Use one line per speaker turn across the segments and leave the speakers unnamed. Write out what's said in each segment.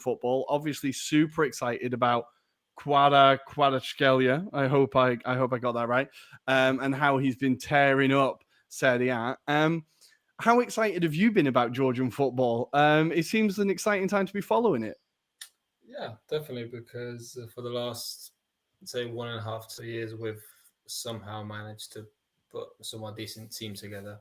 football. Obviously, super excited about Kvaratskhelia. I hope I got that right. And how he's been tearing up Serie A. How excited have you been about Georgian football? It seems an exciting time to be following it.
Yeah, definitely, because for the last, say, 1.5 to 2 years, we've somehow managed to put a somewhat decent team together.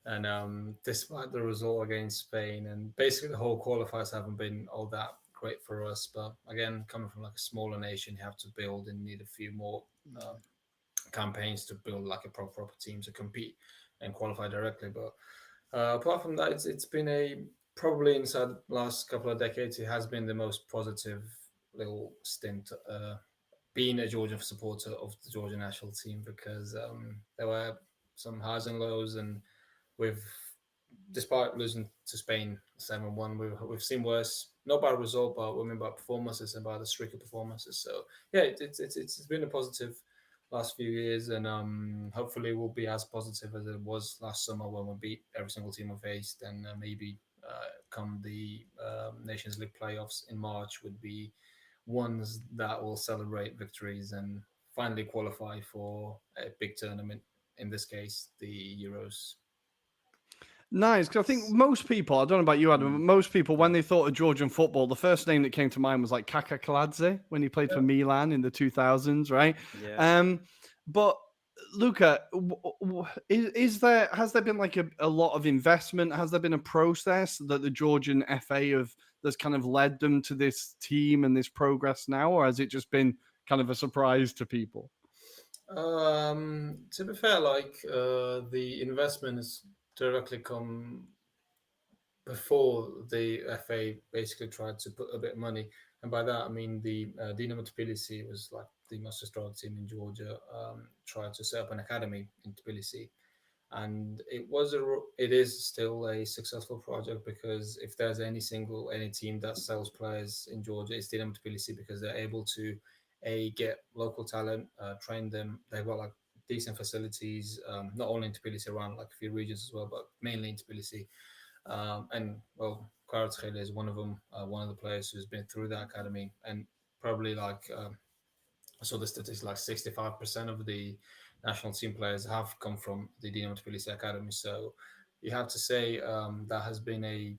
And despite the result against Spain, and basically the whole qualifiers haven't been all that great for us. But again, coming from like a smaller nation, you have to build and need a few more uh, campaigns to build like a proper team to compete and qualify directly. But apart from that, it's been a probably inside the last couple of decades, it has been the most positive little stint. Being a Georgian supporter of the Georgian national team, because there were some highs and lows, and we've, despite losing to Spain 7-1, we've seen worse. Not by result, but I mean by performances and by the streak of performances. So yeah, it's been a positive last few years, and hopefully will be as positive as it was last summer when we beat every single team we faced, and maybe come the Nations League playoffs in March would be ones that will celebrate victories and finally qualify for a big tournament. In this case, the Euros.
Nice, because I think most people, I don't know about you, Adam, but most people, when they thought of Georgian football, the first name that came to mind was like Kaka Kaladze when he played for Milan in the 2000s, right?
Yeah.
But Luca, has there been like a lot of investment? Has there been a process that the Georgian FA have that's kind of led them to this team and this progress now, or has it just been kind of a surprise to people?
To be fair, like the investment has directly come before the FA basically tried to put a bit of money, and by that I mean the Dinamo Tbilisi was like the most historic team in Georgia. Tried to set up an academy in Tbilisi, and it is still a successful project, because if there's any team that sells players in Georgia, it's Dinamo Tbilisi, because they're able to get local talent, train them. They've got like decent facilities, not only in Tbilisi, around like a few regions as well, but mainly in Tbilisi. And well, Kvaratskhelia is one of them, one of the players who's been through that academy, and probably like I saw the statistics, like 65% of the national team players have come from the Dinamo Tbilisi academy. So you have to say that has been a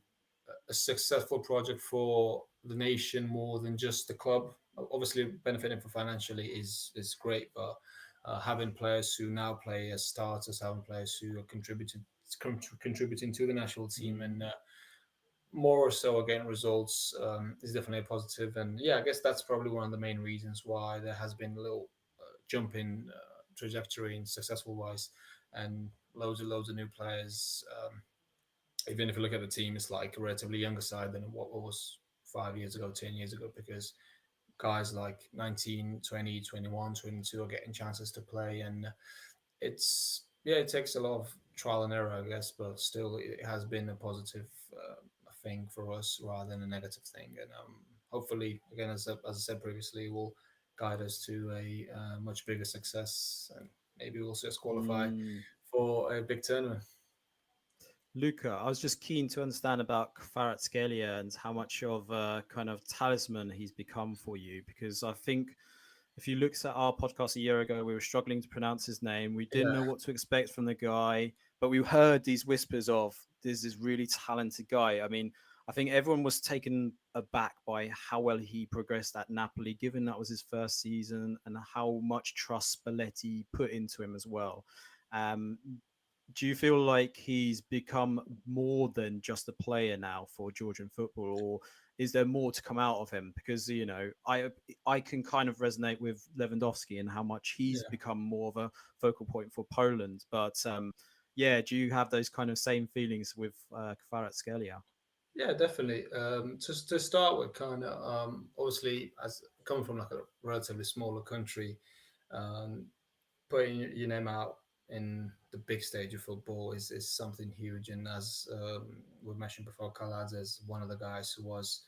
successful project for the nation more than just the club. Obviously, benefiting from financially is great, but having players who now play as starters, having players who are contributing to the national team, and more so again results is definitely a positive. And yeah, I guess that's probably one of the main reasons why there has been a little jump in trajectory and successful wise, and loads of new players. Even if you look at the team, it's like a relatively younger side than what was 5 years ago, 10 years ago, because guys like 19, 20, 21, 22 are getting chances to play. And it's, yeah, it takes a lot of trial and error, I guess, but still it has been a positive thing for us rather than a negative thing. And hopefully, again, as I said previously, will guide us to a much bigger success, and maybe we'll see us qualify
Mm.
for a big tournament.
Luca, I was just keen to understand about Kvaratskhelia and how much of a kind of talisman he's become for you, because I think if you looked at our podcast a year ago, we were struggling to pronounce his name. We didn't
Yeah,
know what to expect from the guy, but we heard these whispers of this really talented guy. I mean, I think everyone was taken aback by how well he progressed at Napoli, given that was his first season, and how much trust Spalletti put into him as well. Um, do you feel like he's become more than just a player now for Georgian football, or is there more to come out of him? Because I can kind of resonate with Lewandowski and how much he's
yeah,
become more of a focal point for Poland. But yeah, do you have those kind of same feelings with Kvaratskhelia?
yeah, definitely. Just to start with, kind of obviously, as coming from like a relatively smaller country, um, putting your name out in the big stage of football is something huge. And as we mentioned before, Kaladze is one of the guys who was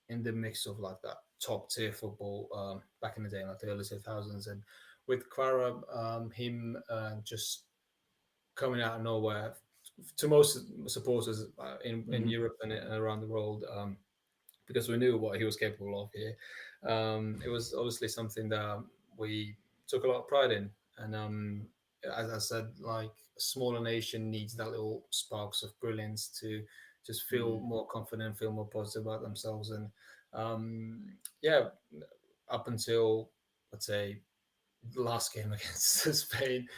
in the mix of like that top tier football back in the day, like the early 2000s. And with Quara, him just coming out of nowhere, to most supporters in
Hmm.
Europe and around the world, because we knew what he was capable of here. It was obviously something that we took a lot of pride in, and as I said, like a smaller nation needs that little sparks of brilliance to just feel
Mm.
more confident, feel more positive about themselves, and um, yeah, up until, let's say, the last game against Spain,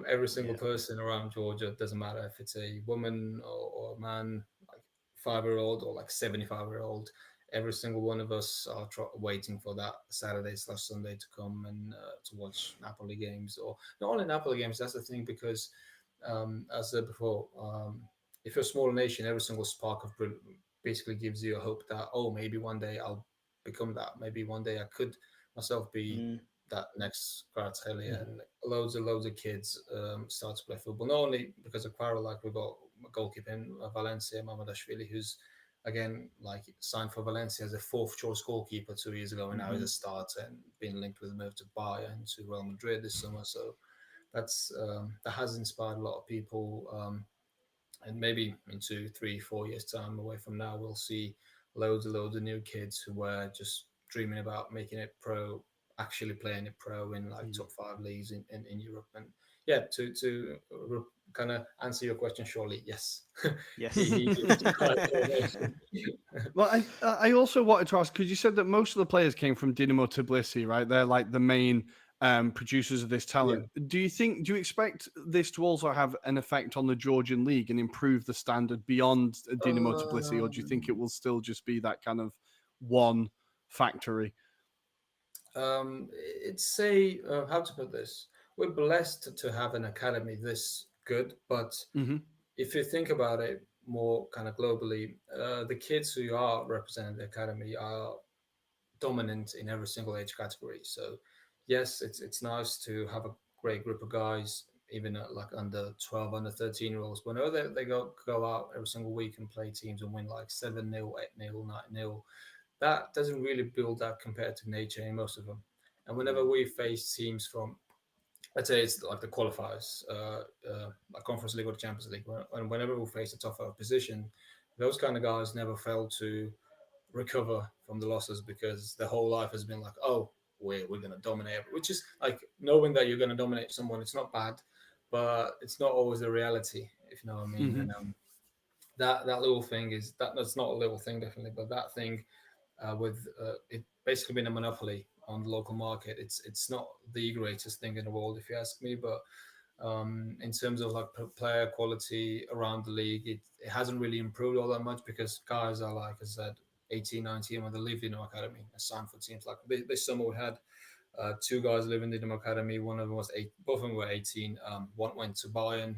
every single
Yeah.
person around Georgia, doesn't matter if it's a woman or a man, like 5-year old or like 75-year old, every single one of us are waiting for that Saturday/Sunday to come and to watch Napoli games, or not only Napoli games. That's the thing, because as I said before, if you're a smaller nation, every single spark of basically gives you a hope that, oh, maybe one day I'll become that. Maybe one day I could myself be
Mm.
that next Kvaratskhelia,
Mhm.
and loads of kids start to play football. Not only because of Quarrel, like we've got a goalkeeper in Valencia, Mamadashvili, who's again like signed for Valencia as a fourth choice goalkeeper 2 years ago, and now he's a
Mhm.
starter and being linked with a move to Bayern to Real Madrid this summer. So that has inspired a lot of people. And maybe in 2, 3, 4 years time away from now, we'll see loads of new kids who were just dreaming about making it pro, actually playing it pro in like
Mhm.
top five leagues in Europe. And yeah, to kind of answer your question shortly, yes, he
Yes.
inspired the whole nation.
Well, I also wanted to ask, because you said that most of the players came from Dinamo Tbilisi, right? They're like the main producers of this
Yeah.
talent. Do you expect this to also have an effect on the Georgian league and improve the standard beyond Dinamo Tbilisi, or do you think it
Um,
will still just be that kind of one factory?
it's a how to put this. We're blessed to have an academy this good, but
Hmm.
if you think about it more kind of globally, the kids who are representing the academy are dominant in every single age category. So, yes, it's nice to have a great group of guys, even like under 12, under 13-year-olds. Whenever they go out every single week and play teams and win like 7-0, 8-0, 9-0, that doesn't really build that competitive nature in most of them. And whenever we face teams from, let's say it's like the qualifiers, like Conference League or the Champions League, whenever we face a tougher opposition, those kind of guys never fail to recover from the losses, because their whole life has been like, oh, we're going to dominate, which is like knowing that you're going to dominate someone. It's not bad, but it's not always the reality, if you know what I mean.
Hmm.
And that little thing is that's not a little thing, definitely, but that thing with it basically being a monopoly on the local market, it's not the greatest thing in the world, if you ask me. But in terms of like player quality around the league, it hasn't really improved all that much, because guys are, like I said, 18, 19 when they leave the academy and sign for teams. Like this summer we had two guys living in the academy. One of them was eight, both of them were 18. One went to Bayern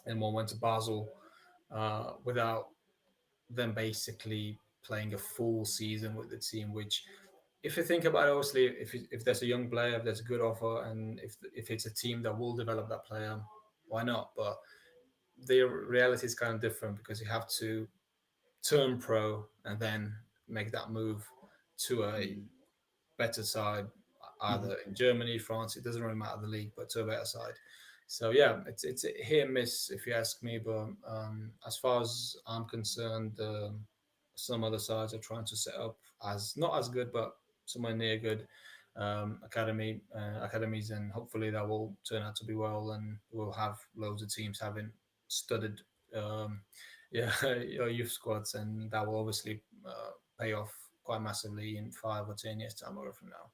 and one went to Basel without them basically playing a full season with the team. Which, if you think about it, obviously, if there's a young player, if there's a good offer, and if it's a team that will develop that player, why not? But the reality is kind of different, because you have to turn pro and then make that move to a
Mm.
better side,
Hmm.
either in Germany, France. It doesn't really matter the league, but to a better side. So yeah, it's a hit and miss, if you ask me. But as far as I'm concerned, some other sides are trying to set up as not as good, but somewhere near good academies, and hopefully that will turn out to be well, and we'll have loads of teams having studied, um, yeah, your youth squads, and that will obviously pay off quite massively in 5 or 10 years time or from now.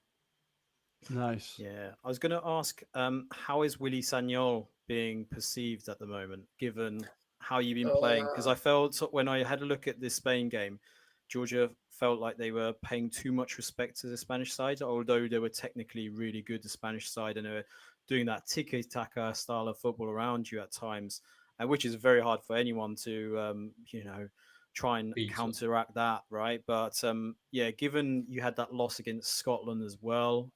Nice.
Yeah, I was going to ask, how is Willy Sagnol being perceived at the moment, given how you've been playing? Because
Uh,
I felt when I had a look at this Spain game, Georgia felt like they were paying too much respect to the Spanish side, although they were technically really good, the Spanish side, and they were doing that tiki-taka style of football around you at times, which is very hard for anyone to, try and
beat them.
counteract that, right? But yeah, given you had that loss against Scotland as well,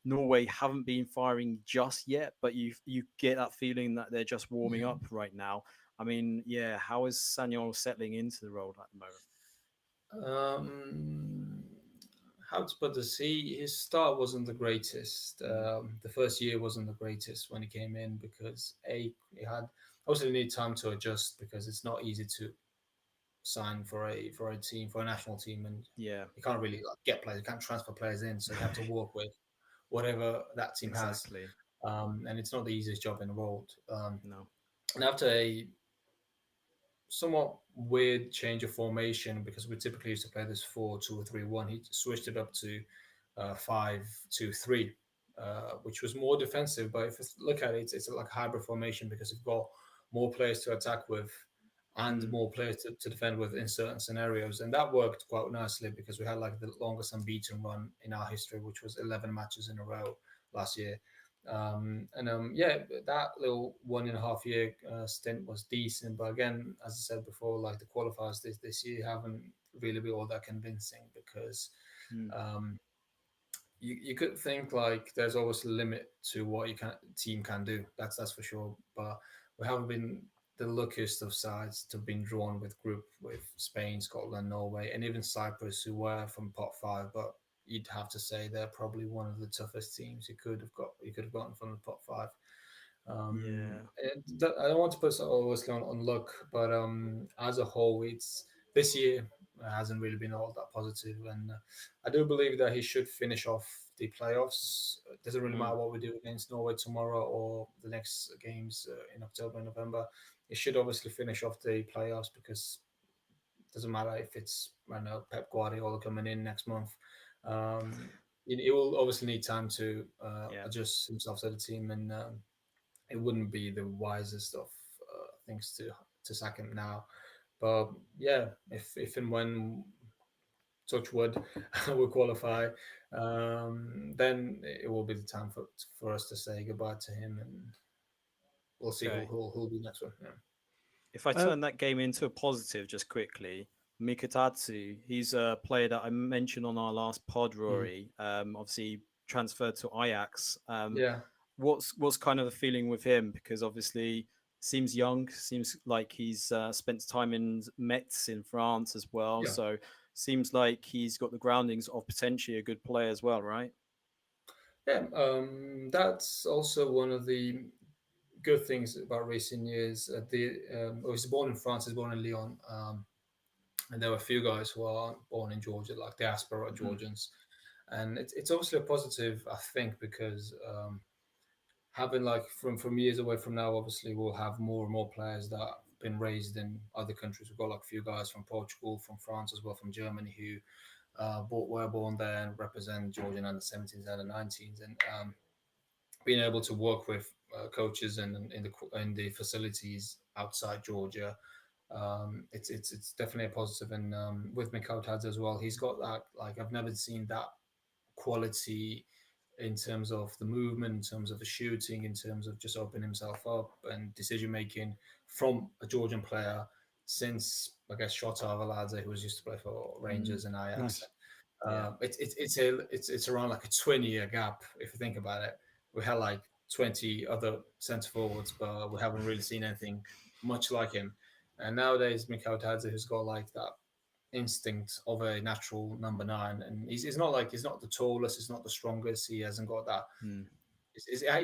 Norway haven't been firing just yet, but you get that feeling that they're just warming up right now. I mean, yeah, how is Sanyol settling into the role at the moment?
Um, how to put this? His start wasn't the greatest.
Mm.
The first year wasn't the greatest when he came in, because he had obviously need time to adjust, because it's not easy to sign for a team, for a national team, and
Yeah,
you can't really like, get players. You can't transfer players in, so you have to work with whatever that team has.
exactly.
And it's not the easiest job in the world.
No.
And after a somewhat weird change of formation, because we typically used to play this 4-2-3-1, he switched it up to 5-2-3, which was more defensive. But if you look at it, it's like a hybrid formation because you've got more players to attack with and
Mm.
more players to defend with in certain scenarios. And that worked quite nicely because we had like the longest unbeaten run in our history, which was 11 matches in a row last year. Yeah, that little 1.5 year stint was decent. But again, as I said before, like the qualifiers this year haven't really been all that convincing because
Mm.
um, you could think like there's always a limit to what you can team can do. That's for sure. But we haven't been the luckiest of sides to have been drawn with group with Spain, Scotland, Norway, and even Cyprus, who were from pot five. But you'd have to say they're probably one of the toughest teams you could have got. You could have gotten from the pot five.
Yeah.
I don't want to put always on luck, but as a whole, it's this year hasn't really been all that positive, and I do believe that he should finish off the playoffs. It doesn't really matter
Mm.
what we do against Norway tomorrow or the next games in October and November. He should obviously finish off the playoffs because it doesn't matter if it's I don't know Pep Guardiola coming in next month. Um, he will obviously need time to
Yeah.
adjust himself to the team and. It wouldn't be the wisest of things to sack him now. But yeah, if and when touch wood we qualify, then it will be the time for us to say goodbye to him, and we'll see
Okay.
who'll be next one. Yeah.
If I
Uh,
turn that game into a positive just quickly, Mikatatsu, he's a player that I mentioned on our last pod,
Mm.
Rory. Obviously transferred to Ajax.
Yeah.
What's kind of the feeling with him? Because obviously seems young, seems like he's spent time in Metz in France as well.
Yeah.
So seems like he's got the groundings of potentially a good player as well, right?
Yeah. That's also one of the good things about recent years. He was born in France. He's born in Lyon. And there were a few guys who are born in Georgia, like diaspora
Mm-hmm.
Georgians, and it's obviously a positive, I think, because having like from years away from now, obviously we'll have more and more players that have been raised in other countries. We've got like a few guys from Portugal, from France as well, from Germany who were born there and represent Georgian under 17s, under 19s, and being able to work with coaches and in the facilities outside Georgia. It's definitely a positive, and with Mikhail Tadze as well, he's got that like I've never seen that quality in terms of the movement, in terms of the shooting, in terms of just opening himself up and decision making from a Georgian player since I guess Shota Arveladze, who was used to play for
Mm,
Rangers and Ajax.
nice.
yeah.
It's around like a 20-year gap if you think about it. We had like 20 other centre forwards, but we haven't really seen anything much like him. And nowadays, Mikhail Tadze, who's got like that instinct of a natural number nine, and he's not like he's not the tallest, he's not the strongest, he hasn't got that.
Mm,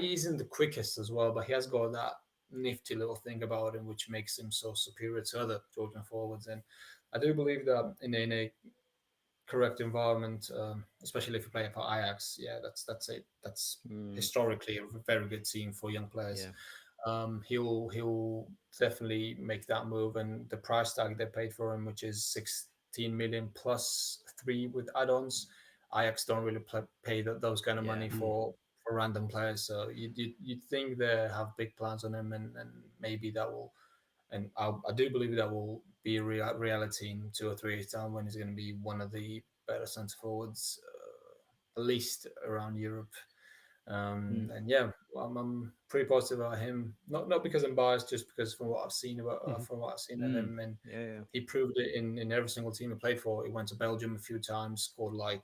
He isn't the quickest as well, but he has got that nifty little thing about him which makes him so superior to other Georgian forwards. And I do believe that in a correct environment, especially if you play for Ajax, yeah, that's it. That's
mm,
historically a very good team for young players.
yeah.
He'll definitely make that move, and the price tag they paid for him, which is 16 million plus three with add-ons. Ajax don't really pay those kind of
Yeah.
money for random players, so you'd think they have big plans on him, and maybe that will, and I do believe that will be a reality in 2 or 3 years time when he's going to be one of the better centre forwards, at least around Europe.
Mm,
And yeah, I'm pretty positive about him. Not because I'm biased, just because
Mhm.
from what I've seen of
mm,
him, and
yeah. Yeah.
he proved it in every single team he played for. He went to Belgium a few times, scored like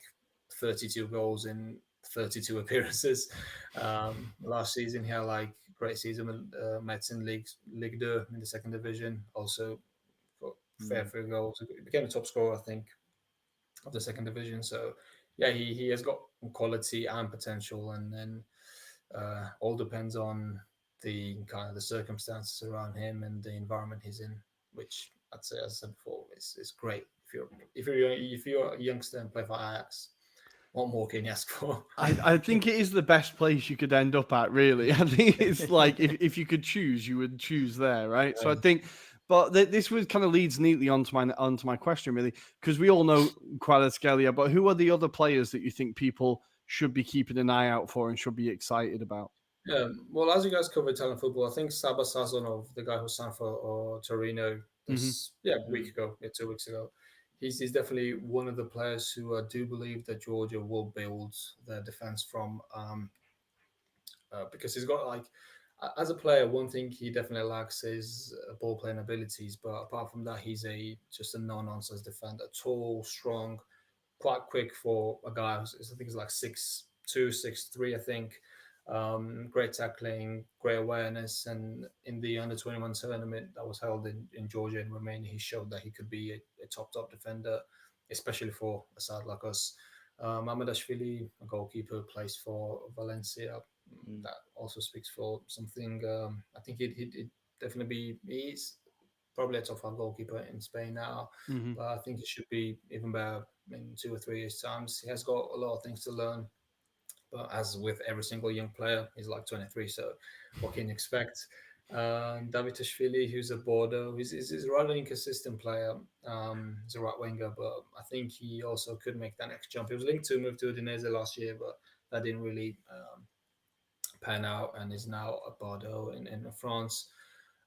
32 goals in 32 appearances. Last season he had like great season with Metz in Ligue 2 in the second division. Also got fair
Mm,
few goals. He became the top scorer, I think, of the second division. So yeah, he has got quality and potential, and then all depends on the kind of the circumstances around him and the environment he's in, which I'd say, as I said before, it's great if you're a youngster and play for Ajax. What more can you ask for?
I think it is the best place you could end up at, really. I think it's like if you could choose, you would choose there, right? So I think, but this was kind of leads neatly onto my question, really, because we all know Kvaratskhelia, but who are the other players that you think people should be keeping an eye out for and should be excited about?
Yeah, well, as you guys cover Italian football, I think Saba Sazonov, the guy who signed for Torino, a week ago, 2 weeks ago, he's definitely one of the players who I do believe that Georgia will build their defense from, because he's got like, as a player, one thing he definitely lacks is ball playing abilities, but apart from that, he's just a no nonsense defender, tall, strong, quite quick for a guy who's, I think he's like 6'2", 6'3", I think. Great tackling, great awareness, and in the under-21 tournament that was held in Georgia and Romania, he showed that he could be a top defender, especially for a side like us. Mamardashvili, a goalkeeper, plays for Valencia. That also speaks for something. I think he'd definitely he's probably a top 5 goalkeeper in Spain now, but I think he should be even better in 2 or 3 years' time. He has got a lot of things to learn, but as with every single young player, he's like 23, so what can you expect? Davitashvili, who's a Bordeaux, he's a rather inconsistent player. He's a right winger, but I think he also could make that next jump. He was linked to move to Udinese last year, but that didn't really pan out, and is now at Bordeaux in France.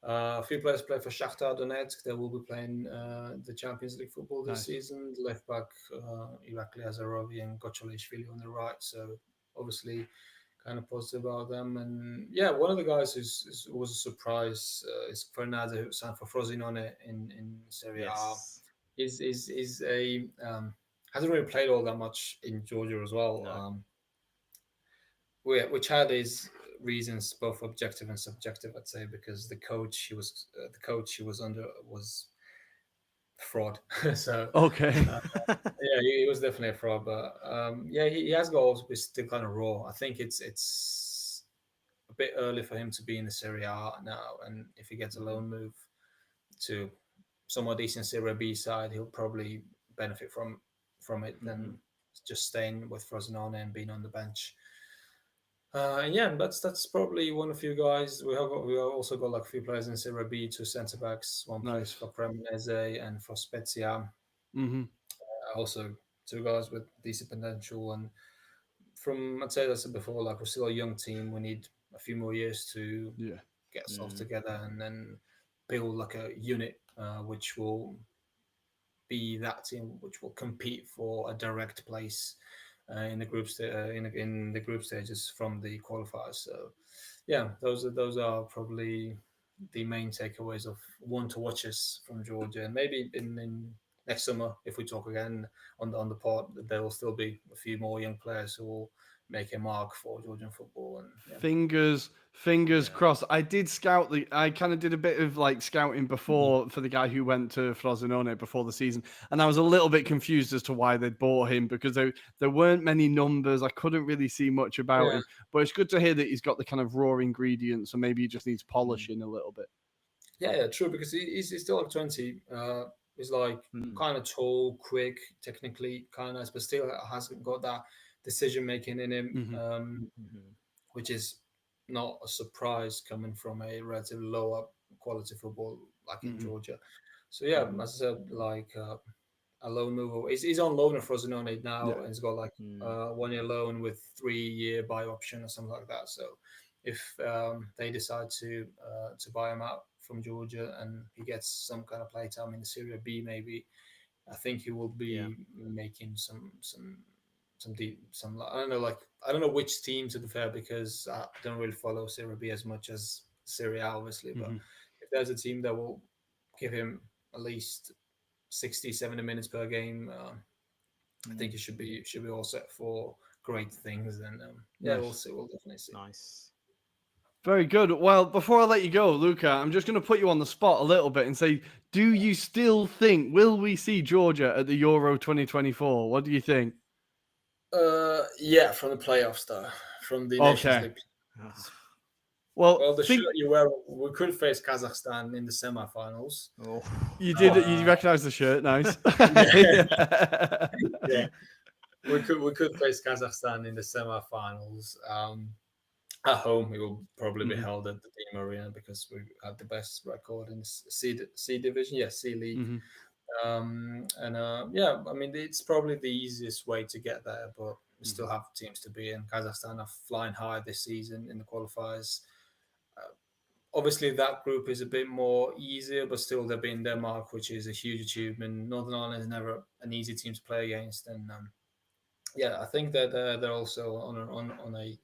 A few players play for Shakhtar Donetsk. They will be playing the Champions League football this season. Left back Irakli Azarovi and Gocholishvili on the right. So obviously, kind of positive about them. And yeah, one of the guys was a surprise is Fernando, who signed for Frosinone in Serie A. Is a hasn't really played all that much in Georgia as well.
No.
Which had his reasons, both objective and subjective, I'd say, because the coach he was under was fraud. So
Okay.
yeah, he was definitely a fraud, but yeah, he has goals, but still kind of raw. I think it's a bit early for him to be in the Serie A now, and if he gets a loan move to somewhat decent Serie B side, he'll probably benefit from it than just staying with Frosinone and being on the bench. Yeah, that's probably one of a few guys. We also got like a few players in Serie B, 2 centre backs, one plays for Cremonese and for Spezia. Also 2 guys with decent potential, and from I'd say that's before, like we're still a young team. We need a few more years to get ourselves together and then build like a unit, which will be that team which will compete for a direct place in the in the group stages from the qualifiers. So yeah, those are probably the main takeaways of one to watch us from Georgia, and maybe in next summer, if we talk again on the pod, there will still be a few more young players who will make a mark for Georgian football. And yeah.
Fingers crossed. I did scout I kind of did a bit of like scouting before for the guy who went to Frosinone before the season, and I was a little bit confused as to why they'd bought him, because there weren't many numbers. I couldn't really see much about him, but it's good to hear that he's got the kind of raw ingredients, so maybe he just needs polishing a little bit.
Yeah, true, because he's still like 20. He's like kind of tall, quick, technically kind of, but still hasn't got that decision making in him, which is not a surprise coming from a relatively lower quality football like in Georgia. So yeah, as I said, like a loan move. He's on loan at Frosinone now, and he's got like 1 year loan with 3-year buy option or something like that. So if they decide to buy him out from Georgia and he gets some kind of playtime in the Serie B, maybe I think he will be making some I don't know which team, to be fair, because I don't really follow Serie B as much as Serie A, obviously. But if there's a team that will give him at least 60, 70 minutes per game, I think he should be all set for great things. And we'll see. We'll definitely see.
Nice.
Very good. Well, before I let you go, Luca, I'm just going to put you on the spot a little bit and say, do you still think, will we see Georgia at the Euro 2024? What do you think?
Yeah, from the playoffs, though, from the Nations League. Well, the shirt you wear, we could face Kazakhstan in the semi-finals.
Oh.
You did. You recognise the shirt, nice.
Yeah, we could face Kazakhstan in the semi-finals. At home, it will probably be held at the Team Arena because we had the best record in C division, C League. Yeah, I mean, it's probably the easiest way to get there, but we still have teams to be in. Kazakhstan are flying high this season in the qualifiers. Obviously, that group is a bit more easier, but still they've been Denmark, which is a huge achievement. Northern Ireland is never an easy team to play against, and I think that they're also on a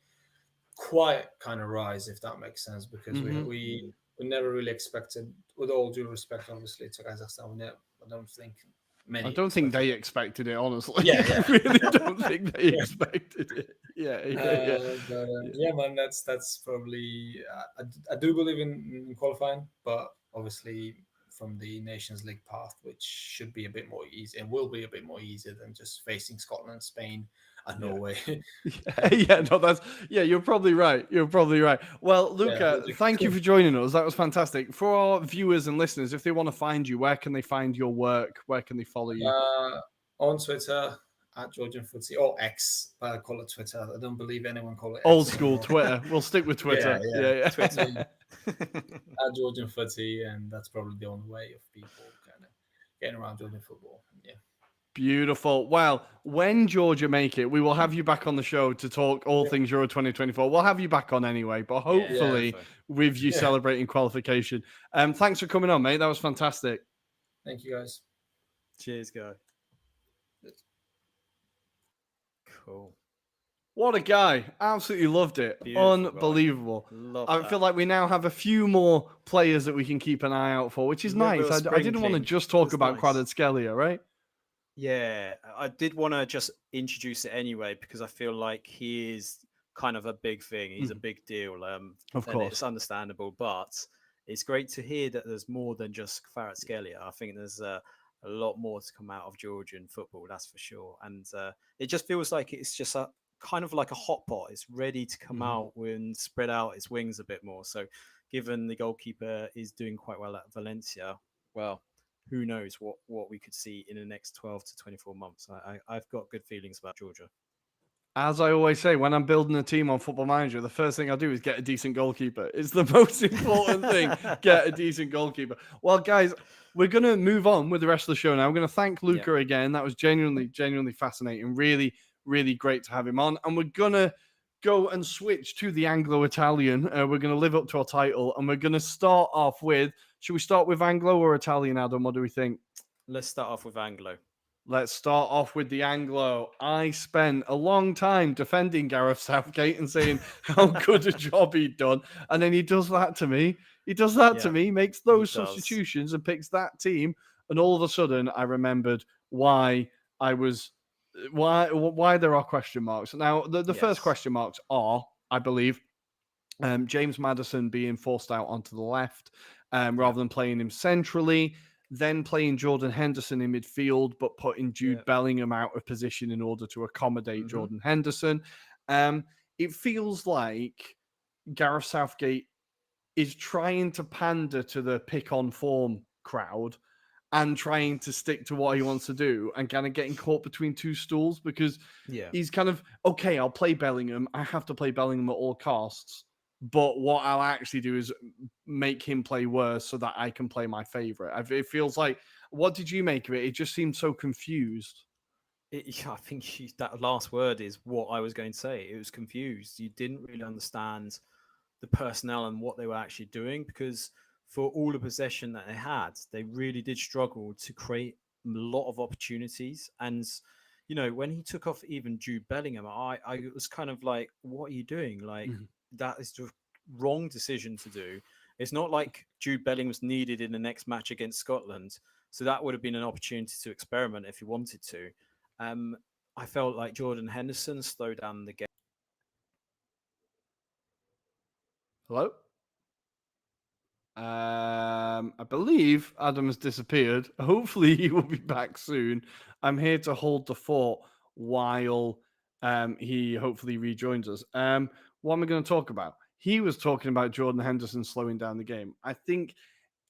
quiet kind of rise, if that makes sense, because we never really expected, with all due respect, obviously, to Kazakhstan, I don't think many.
I don't think they expected it, honestly.
Yeah.
I really don't think they expected it. Yeah.
Man, that's probably. I do believe in qualifying, but obviously from the Nations League path, which should be a bit more easy and will be a bit more easier than just facing Scotland, Spain, and Norway.
You're probably right. Well, Luca, thank you for joining us. That was fantastic. For our viewers and listeners, if they want to find you, where can they find your work? Where can they follow you?
On Twitter at Georgian Footy, or X, but I call it Twitter. I don't believe anyone call it X
old school
anymore.
Twitter. We'll stick with Twitter. Yeah.
Twitter at Georgian Footy, and that's probably the only way of people kind of getting around Georgian football. Yeah.
Beautiful. Well, when Georgia make it, we will have you back on the show to talk all things Euro 2024. We'll have you back on anyway, but hopefully with you celebrating qualification. Thanks for coming on, mate. That was fantastic.
Thank you, guys.
Cheers, guy. Cool.
What a guy. Absolutely loved it.
Beautiful
Unbelievable.
I
feel like we now have a few more players that we can keep an eye out for, which is nice. I didn't want to just talk about Kvaratskhelia, right?
Yeah, I did want to just introduce it anyway because I feel like he is kind of a big thing. He's a big deal.
Of course.
It's understandable, but it's great to hear that there's more than just Kvaratskhelia. I think there's a lot more to come out of Georgian football, that's for sure. And it just feels like it's just a kind of like a hot pot. It's ready to come out and spread out its wings a bit more. So given the goalkeeper is doing quite well at Valencia, well, who knows what we could see in the next 12 to 24 months. I've got good feelings about Georgia.
As I always say, when I'm building a team on Football Manager, the first thing I do is get a decent goalkeeper. It's the most important thing, get a decent goalkeeper. Well, guys, we're going to move on with the rest of the show now. I'm going to thank Luca again. That was genuinely fascinating. Really, really great to have him on. And we're going to go and switch to the Anglo-Italian. We're going to live up to our title. And we're going to start off with, should we start with Anglo or Italian, Adam? What do we think?
Let's start off with Anglo.
Let's start off with the Anglo. I spent a long time defending Gareth Southgate and saying how good a job he'd done. And then he does that to me. To me, makes those substitutions and picks that team. And all of a sudden, I remembered why there are question marks. Now, the first question marks are, I believe, James Maddison being forced out onto the left rather than playing him centrally. Then playing Jordan Henderson in midfield, but putting Jude Bellingham out of position in order to accommodate Jordan Henderson. It feels like Gareth Southgate is trying to pander to the pick on form crowd and trying to stick to what he wants to do and kind of getting caught between two stools because he's kind of, okay, I'll play Bellingham. I have to play Bellingham at all costs. But what I'll actually do is make him play worse so that I can play my favorite. It feels like, what did you make of it? It just seemed so confused.
I think that last word is what I was going to say. It was confused. You didn't really understand the personnel and what they were actually doing because for all the possession that they had, they really did struggle to create a lot of opportunities. And, you know, when he took off even Jude Bellingham, I was kind of like, what are you doing? Like, that is the wrong decision to do. It's not like Jude Bellingham was needed in the next match against Scotland. So that would have been an opportunity to experiment if he wanted to. I felt like Jordan Henderson slowed down the game.
Hello? I believe Adam has disappeared. Hopefully he will be back soon. I'm here to hold the fort while he hopefully rejoins us. What am I going to talk about? he was talking about Jordan Henderson slowing down the game. I think,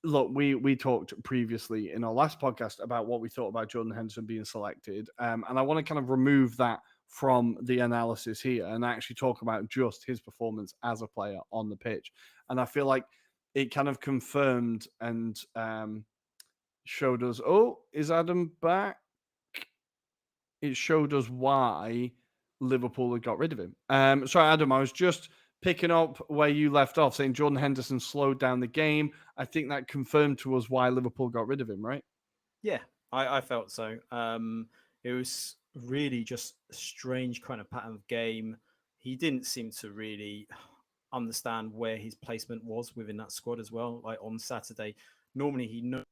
look, we talked previously in our last podcast about what we thought about Jordan Henderson being selected, and I want to kind of remove that from the analysis here and actually talk about just his performance as a player on the pitch. And I feel like it kind of confirmed and showed us, oh, is Adam back? It showed us why Liverpool had got rid of him. Sorry, Adam, I was just picking up where you left off, saying Jordan Henderson slowed down the game. I think that confirmed to us why Liverpool got rid of him, right?
Yeah, I felt so. It was really just a strange kind of pattern of game. He didn't seem to really understand where his placement was within that squad as well. Like on Saturday, normally he knows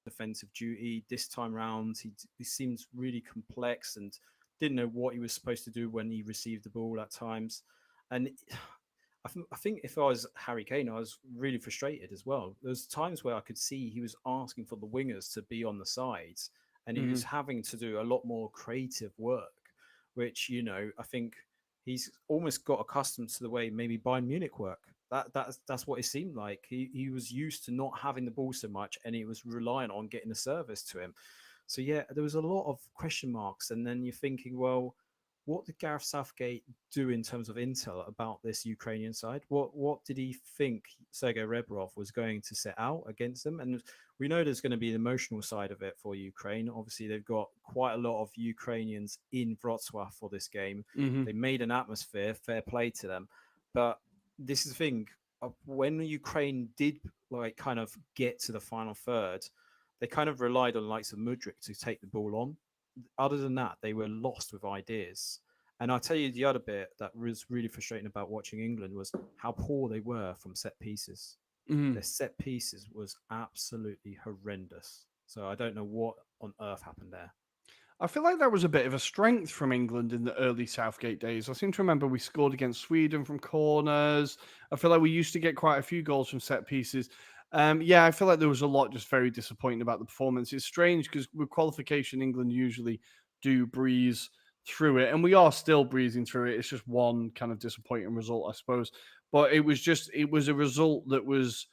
defensive duty. This time round, he seems really complex and didn't know what he was supposed to do when he received the ball at times. And I think if I was Harry Kane, I was really frustrated as well. There's times where I could see he was asking for the wingers to be on the sides, and he was having to do a lot more creative work, which I think he's almost got accustomed to the way maybe Bayern Munich work. That's what it seemed like. He was used to not having the ball so much, and he was relying on getting the service to him. So yeah, there was a lot of question marks, and then you're thinking, well, what did Gareth Southgate do in terms of intel about this Ukrainian side? What did he think Sergei Rebrov was going to set out against them? And we know there's going to be the emotional side of it for Ukraine. Obviously, they've got quite a lot of Ukrainians in Wroclaw for this game.
Mm-hmm.
They made an atmosphere, fair play to them. But this is the thing, when Ukraine did kind of get to the final third, they kind of relied on the likes of Mudryk to take the ball on. Other than that, they were lost with ideas. And I'll tell you the other bit that was really frustrating about watching England was how poor they were from set pieces.
Mm-hmm.
Their set pieces was absolutely horrendous. So I don't know what on earth happened there.
I feel like that was a bit of a strength from England in the early Southgate days. I seem to remember we scored against Sweden from corners. I feel like we used to get quite a few goals from set pieces. I feel like there was a lot just very disappointing about the performance. It's strange because with qualification, England usually do breeze through it, and we are still breezing through it. It's just one kind of disappointing result, I suppose. But it was a result that was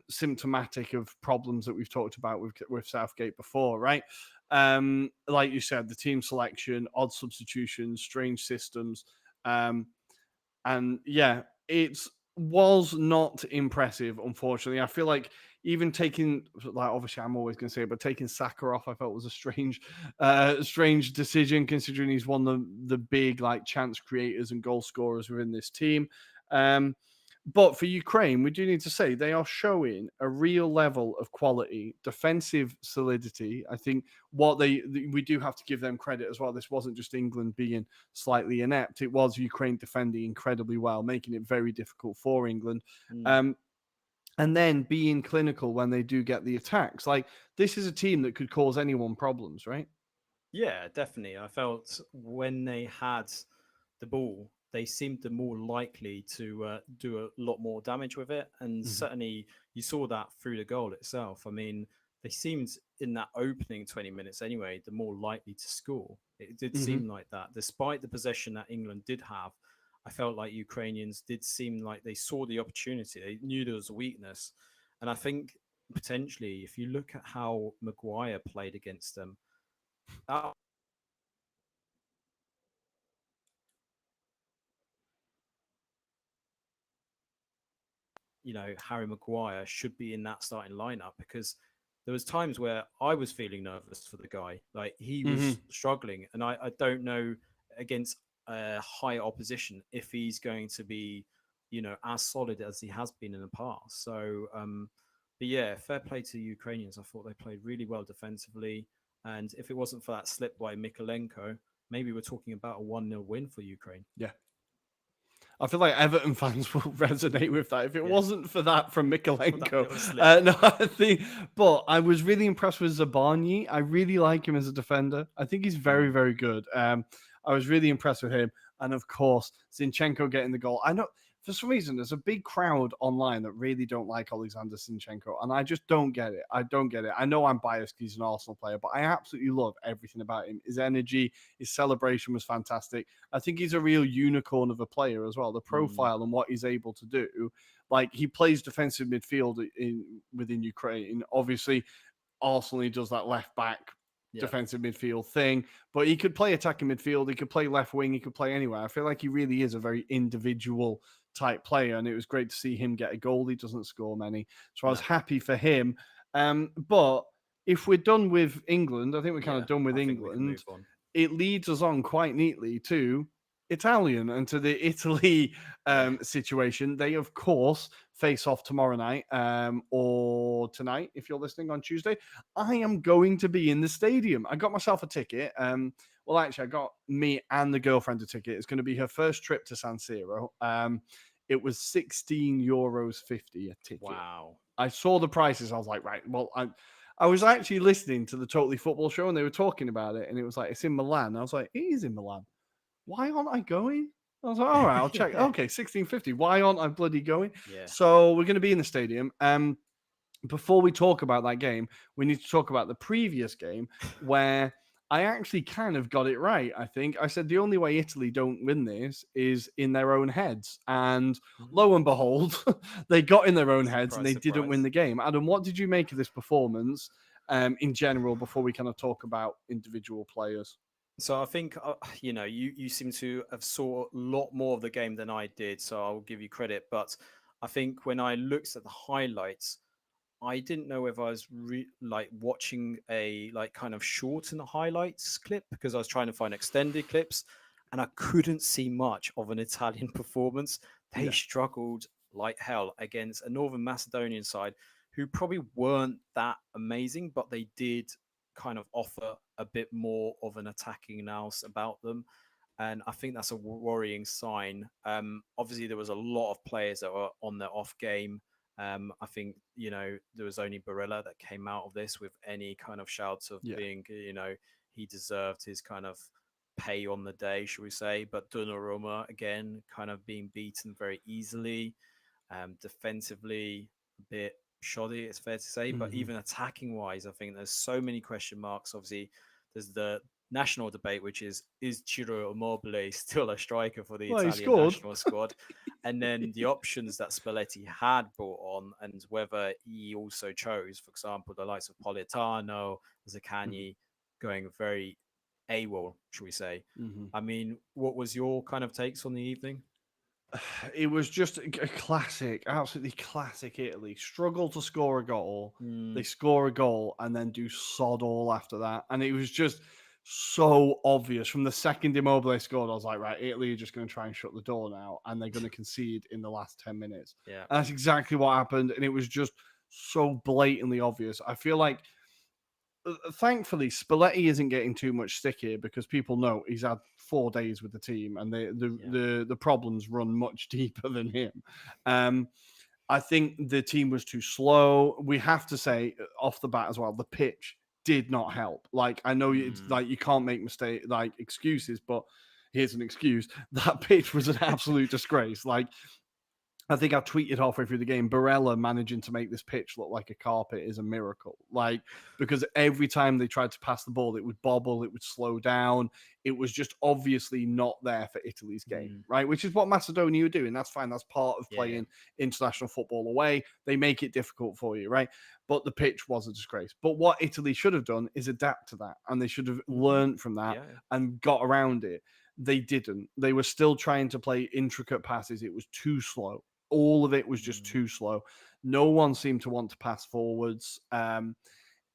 symptomatic of problems that we've talked about with Southgate before, right? Like you said, the team selection, odd substitutions, strange systems. And yeah, it was not impressive, unfortunately. I feel like even taking, like, obviously I'm always going to say it, but taking Saka off, I felt was a strange decision considering he's one of the big like chance creators and goal scorers within this team. But for Ukraine, we do need to say they are showing a real level of quality, defensive solidity. I think we do have to give them credit as well. This wasn't just England being slightly inept. It was Ukraine defending incredibly well, making it very difficult for England. And then being clinical when they do get the attacks. Like, this is a team that could cause anyone problems, right?
Yeah, definitely. I felt when they had the ball, they seemed the more likely to do a lot more damage with it. And certainly you saw that through the goal itself. I mean, they seemed in that opening 20 minutes anyway, the more likely to score. It did seem like that. Despite the possession that England did have, I felt like Ukrainians did seem like they saw the opportunity. They knew there was a weakness. And I think potentially, if you look at how Maguire played against them, that Harry Maguire should be in that starting lineup, because there was times where I was feeling nervous for the guy. Like, he was struggling, and I don't know against high opposition if he's going to be, as solid as he has been in the past. So, but yeah, fair play to the Ukrainians. I thought they played really well defensively, and if it wasn't for that slip by Mykolenko, maybe we're talking about a 1-0 win for Ukraine.
Yeah. I feel like Everton fans will resonate with that. If it wasn't for that from Mykolenko, no, I think. But I was really impressed with Zabarnyi. I really like him as a defender. I think he's very, very good. I was really impressed with him, and of course, Zinchenko getting the goal. I know for some reason, there's a big crowd online that really don't like Alexander Zinchenko, and I just don't get it. I don't get it. I know I'm biased because he's an Arsenal player, but I absolutely love everything about him. His energy, his celebration was fantastic. I think he's a real unicorn of a player as well. The profile and what he's able to do. Like, he plays defensive midfield within Ukraine. Obviously, Arsenal, he does that left back defensive midfield thing, but he could play attacking midfield, he could play left wing, he could play anywhere. I feel like he really is a very individual type player, and it was great to see him get a goal. He doesn't score many, so I was happy for him. But if we're done with England, I think we're kind of done with England. It leads us on quite neatly to Italian and to the Italy situation. They, of course, face off tomorrow night or tonight if you're listening on Tuesday. I am going to be in the stadium. I got myself a ticket. Well, actually, I got me and the girlfriend a ticket. It's going to be her first trip to San Siro. It was €16.50 a ticket.
Wow.
I saw the prices. I was like, right, well, I was actually listening to the Totally Football show and they were talking about it. And it was like, it's in Milan. I was like, it is in Milan. Why aren't I going? I was like, all right, I'll check. Okay, 16.50. Why aren't I bloody going?
Yeah.
So we're going to be in the stadium. Before we talk about that game, we need to talk about the previous game where I actually kind of got it right. I think I said the only way Italy don't win this is in their own heads. And lo and behold, they got in their own heads and they didn't win the game. Adam, what did you make of this performance in general before we kind of talk about individual players?
So I think, you seem to have saw a lot more of the game than I did, so I'll give you credit. But I think when I looked at the highlights, I didn't know if I was watching a kind of shortened highlights clip because I was trying to find extended clips and I couldn't see much of an Italian performance. They struggled like hell against a Northern Macedonian side who probably weren't that amazing, but they did kind of offer a bit more of an attacking nous about them. And I think that's a worrying sign. Obviously, there was a lot of players that were on their off game. I think, there was only Barella that came out of this with any kind of shouts of being, he deserved his kind of pay on the day, should we say. But Donnarumma, again, kind of being beaten very easily. Defensively, a bit shoddy, it's fair to say. But even attacking wise, I think there's so many question marks. Obviously, there's the national debate, which is Ciro Immobile still a striker for the Italian national squad? And then the options that Spalletti had brought on and whether he also chose, for example, the likes of Politano, Zaccagni going very AWOL, should we say. I mean, what was your kind of takes on the evening?
It was just a classic, absolutely classic Italy. Struggle to score a goal. They score a goal and then do sod all after that. And it was just so obvious. From the second Immobile scored, I was like, right, Italy are just going to try and shut the door now. And they're going to concede in the last 10 minutes.
Yeah.
And that's exactly what happened. And it was just so blatantly obvious. I feel like, thankfully, Spalletti isn't getting too much stick here because people know he's had 4 days with the team and the problems run much deeper than him. I think the team was too slow. We have to say off the bat as well, the pitch did not help. Like, I know it's like you can't make excuses, but here's an excuse. That pitch was an absolute disgrace. Like, I think I tweeted halfway through the game, Barella managing to make this pitch look like a carpet is a miracle. Like, because every time they tried to pass the ball, it would bobble, it would slow down. It was just obviously not there for Italy's game, right? Which is what Macedonia were doing. That's fine. That's part of playing international football away. They make it difficult for you, right? But the pitch was a disgrace. But what Italy should have done is adapt to that. And they should have learned from that and got around it. They didn't. They were still trying to play intricate passes. It was too slow. All of it was just too slow. No one seemed to want to pass forwards. And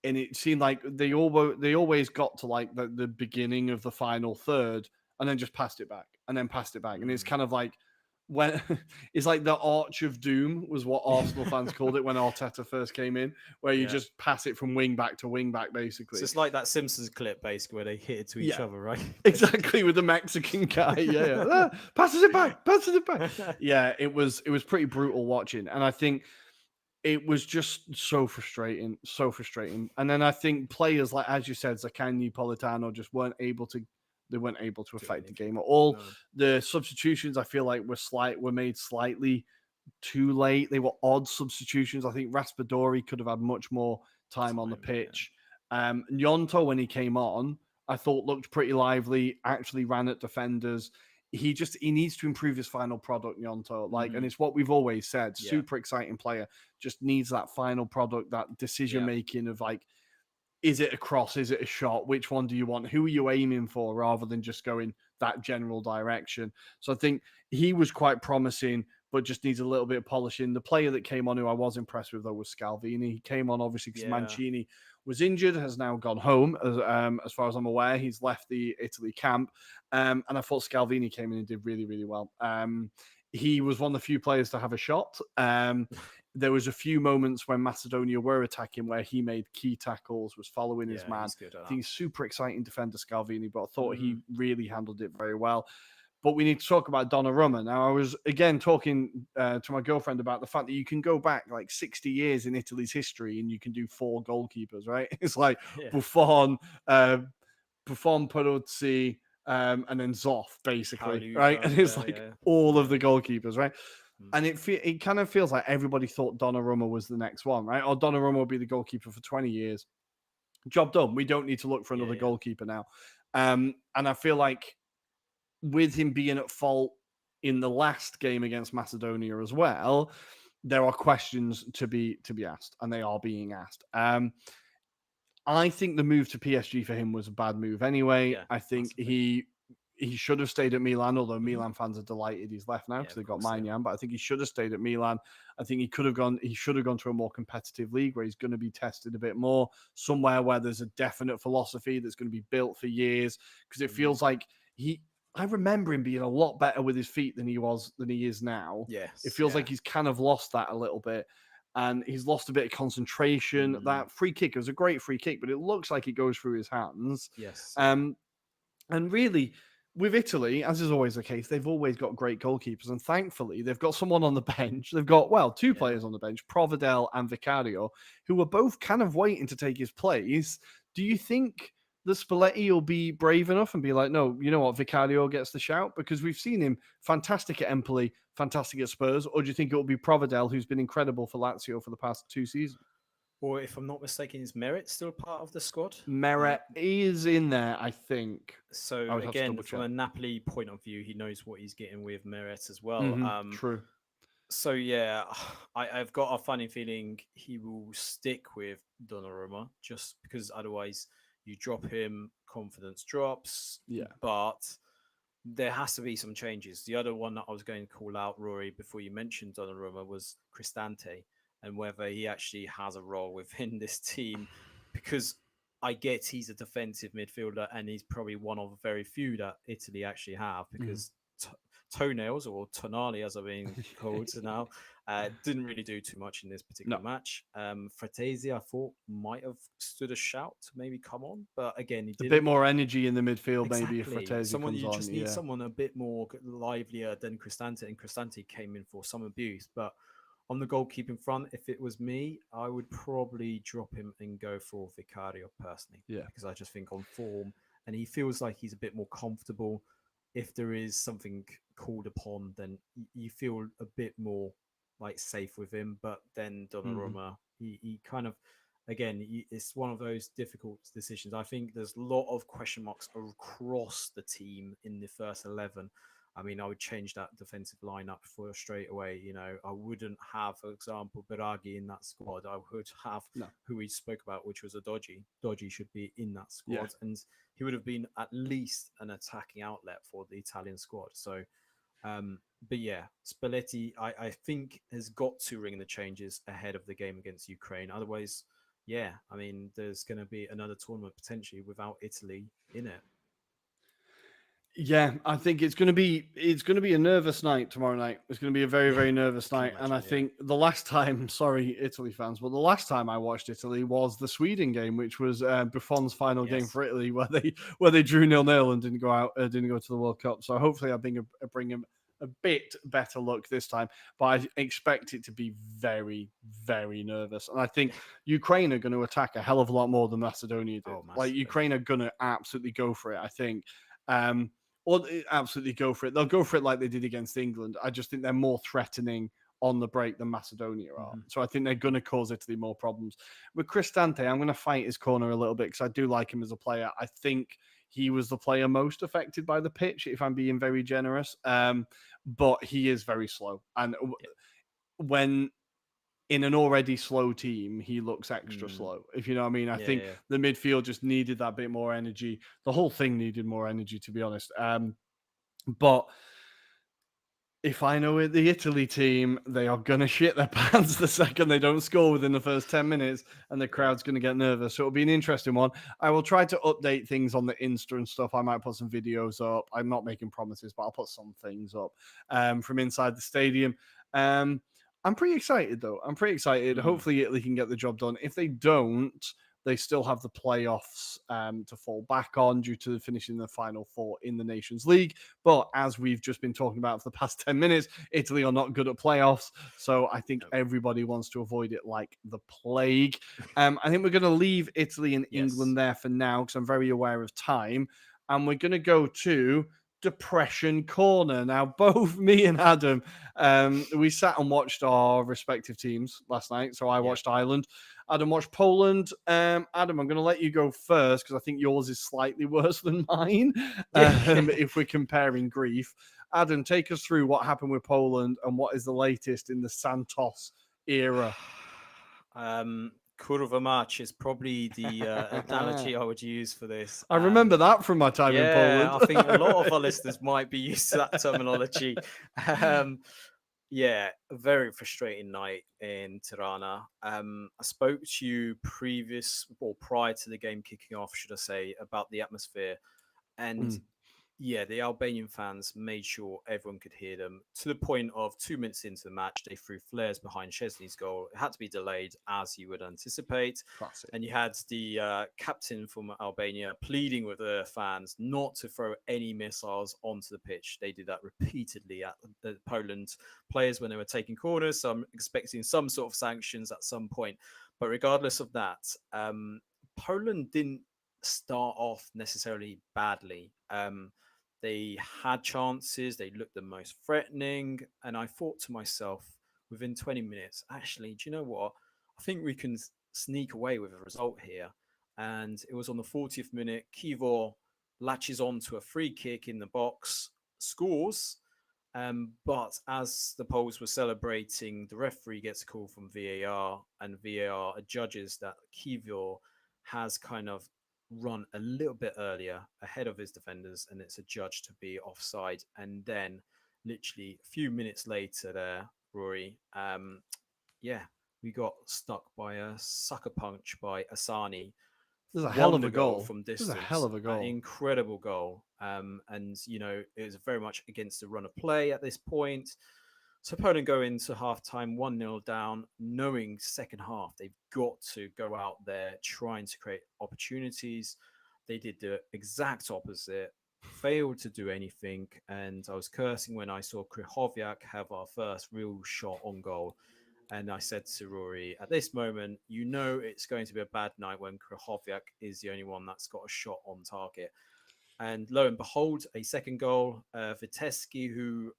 it seemed like they always got to like the beginning of the final third and then just passed it back and then passed it back. And it's kind of like when it's like the Arch of Doom was what Arsenal fans called it when Arteta first came in, where you just pass it from wing back to wing back, basically.
So it's like that Simpsons clip, basically, where they hit it to each other, right?
Exactly, with the Mexican guy. Passes it back. Yeah, it was pretty brutal watching. And I think it was just so frustrating. And then I think players like, as you said, Zaccagni, Politano just weren't able to They weren't able to
Do
affect the
anything.
game at all.
No.
The substitutions, I feel like, were made slightly too late. They were odd substitutions. I think Raspadori could have had much more time on the pitch. Gnonto, when he came on, I thought looked pretty lively, actually ran at defenders. He needs to improve his final product, Gnonto. And it's what we've always said.
Yeah.
Super exciting player, just needs that final product, that decision making of like, is it a cross? Is it a shot? Which one do you want? Who are you aiming for rather than just going that general direction? So I think he was quite promising, but just needs a little bit of polishing. The player that came on who I was impressed with, though, was Scalvini. He came on, obviously, because Mancini was injured, has now gone home, as far as I'm aware. He's left the Italy camp. And I thought Scalvini came in and did really, really well. He was one of the few players to have a shot. There was a few moments when Macedonia were attacking where he made key tackles, was following his man. I think he's super exciting defender, Scalvini, but I thought he really handled it very well. But we need to talk about Donnarumma. Now, I was, again, talking to my girlfriend about the fact that you can go back like 60 years in Italy's history and you can do 4 goalkeepers, right? It's like Buffon, Peruzzi, and then Zoff, basically, right? And it's like all of the goalkeepers, right? And it kind of feels like everybody thought Donnarumma was the next one, right? Or Donnarumma will be the goalkeeper for 20 years. Job done. We don't need to look for another goalkeeper now. And I feel like with him being at fault in the last game against Macedonia as well, there are questions to be asked, and they are being asked. I think the move to PSG for him was a bad move anyway. I think he should have stayed at Milan, although Milan fans are delighted he's left now because they got Maignan. But I think he should have stayed at Milan. I think he should have gone to a more competitive league where he's going to be tested a bit more, somewhere where there's a definite philosophy that's going to be built for years. Because it feels like I remember him being a lot better with his feet than he is now.
Yes.
It feels like he's kind of lost that a little bit. And he's lost a bit of concentration. That free kick was a great free kick, but it looks like it goes through his hands.
Yes.
And really, with Italy, as is always the case, they've always got great goalkeepers. And thankfully, they've got someone on the bench. They've got, 2 players on the bench, Provedel and Vicario, who are both kind of waiting to take his place. Do you think the Spalletti will be brave enough and be like, no, you know what, Vicario gets the shout? Because we've seen him fantastic at Empoli, fantastic at Spurs. Or do you think it will be Provedel, who's been incredible for Lazio for the past 2 seasons?
Or if I'm not mistaken, is Merit still part of the squad?
Merit is in there, I think.
So again, from a Napoli point of view, he knows what he's getting with Merit as well.
True.
So yeah, I've got a funny feeling he will stick with Donnarumma just because otherwise you drop him, confidence drops.
Yeah.
But there has to be some changes. The other one that I was going to call out, Rory, before you mentioned Donnarumma was Cristante, and whether he actually has a role within this team, because I get he's a defensive midfielder and he's probably one of the very few that Italy actually have, because Toenails, or Tonali as are being called now, didn't really do too much in this particular match. Fratesi, I thought, might have stood a shout to maybe come on, but again, he didn't.
A bit more energy in the midfield, maybe, if Fratesi
someone
comes
you
on.
just need someone a bit more livelier than Cristante, and Cristante came in for some abuse. But on the goalkeeping front, if it was me, I would probably drop him and go for Vicario personally.
Yeah.
Because I just think on form, and he feels like he's a bit more comfortable. If there is something called upon, then you feel a bit more like safe with him. But then Donnarumma, he kind of, again, it's one of those difficult decisions. I think there's a lot of question marks across the team in the first 11. I mean, I would change that defensive lineup for straight away. You know, I wouldn't have, for example, Biraghi in that squad. I would have who we spoke about, which was a Dodgy. Dodgy should be in that squad. And he would have been at least an attacking outlet for the Italian squad. So, but yeah, Spalletti, I think, has got to ring the changes ahead of the game against Ukraine. Otherwise, yeah, I mean, there's going to be another tournament potentially without Italy in it.
Yeah, I think it's going to be a nervous night tomorrow night. It's going to be a very, very nervous night. And I think the last time, sorry, Italy fans, but the last time I watched Italy was the Sweden game, which was Buffon's final game for Italy, where they drew 0-0 and didn't go to the World Cup. So hopefully I bring him a bit better luck this time, but I expect it to be very, very nervous. And I think Ukraine are going to attack a hell of a lot more than Macedonia did. Like Ukraine are going to absolutely go for it, I think. Or absolutely go for it. They'll go for it like they did against England. I just think they're more threatening on the break than Macedonia are. So I think they're going to cause Italy more problems. With Cristante, I'm going to fight his corner a little bit because I do like him as a player. I think he was the player most affected by the pitch, if I'm being very generous. But he is very slow. And when in an already slow team, he looks extra slow, if you know what I mean. I think the midfield just needed that bit more energy. The whole thing needed more energy, to be honest. But if I know it, the Italy team, they are going to shit their pants the second they don't score within the first 10 minutes, and the crowd's going to get nervous. So it'll be an interesting one. I will try to update things on the Insta and stuff. I might put some videos up. I'm not making promises, but I'll put some things up from inside the stadium. I'm pretty excited, though. I'm pretty excited. Hopefully, Italy can get the job done. If they don't, they still have the playoffs to fall back on due to finishing the final four in the Nations League. But as we've just been talking about for the past 10 minutes, Italy are not good at playoffs. So I think everybody wants to avoid it like the plague. I think we're going to leave Italy and England there for now because I'm very aware of time. And we're going to go to Depression Corner. Now, both me and Adam, we sat and watched our respective teams last night. So I watched Ireland. Adam watched Poland. Adam, I'm going to let you go first because I think yours is slightly worse than mine if we're comparing grief. Adam, take us through what happened with Poland and what is the latest in the Santos era.
Kurva match is probably the analogy I would use for this.
I remember that from my time in Poland.
I think a lot of our listeners might be used to that terminology. A very frustrating night in Tirana. I spoke to you prior to the game kicking off, should I say, about the atmosphere. And the Albanian fans made sure everyone could hear them to the point of 2 minutes into the match, they threw flares behind Szczesny's goal. It had to be delayed, as you would anticipate.
Classic.
And you had the captain from Albania pleading with the fans not to throw any missiles onto the pitch. They did that repeatedly at the Poland players when they were taking corners. So I'm expecting some sort of sanctions at some point. But regardless of that, Poland didn't start off necessarily badly. They had chances, they looked the most threatening, and I thought to myself within 20 minutes, actually, do you know what? I think we can sneak away with a result here. And it was on the 40th minute, Kivor latches on to a free kick in the box, scores. But as the Poles were celebrating, the referee gets a call from VAR, and VAR adjudges that Kivor has kind of run a little bit earlier ahead of his defenders, and it's adjudged to be offside. And then literally a few minutes later there, Rory, we got stuck by a sucker punch by Asani.
This is a hell of a goal
from distance.
This is a hell of a goal.
An incredible goal. And, you know, it was very much against the run of play at this point. So Poland go into halftime 1-0 down, knowing second half they've got to go out there trying to create opportunities. They did the exact opposite, failed to do anything, and I was cursing when I saw Krychowiak have our first real shot on goal. And I said to Rory, at this moment, you know it's going to be a bad night when Krychowiak is the only one that's got a shot on target. And lo and behold, a second goal, Witecki, who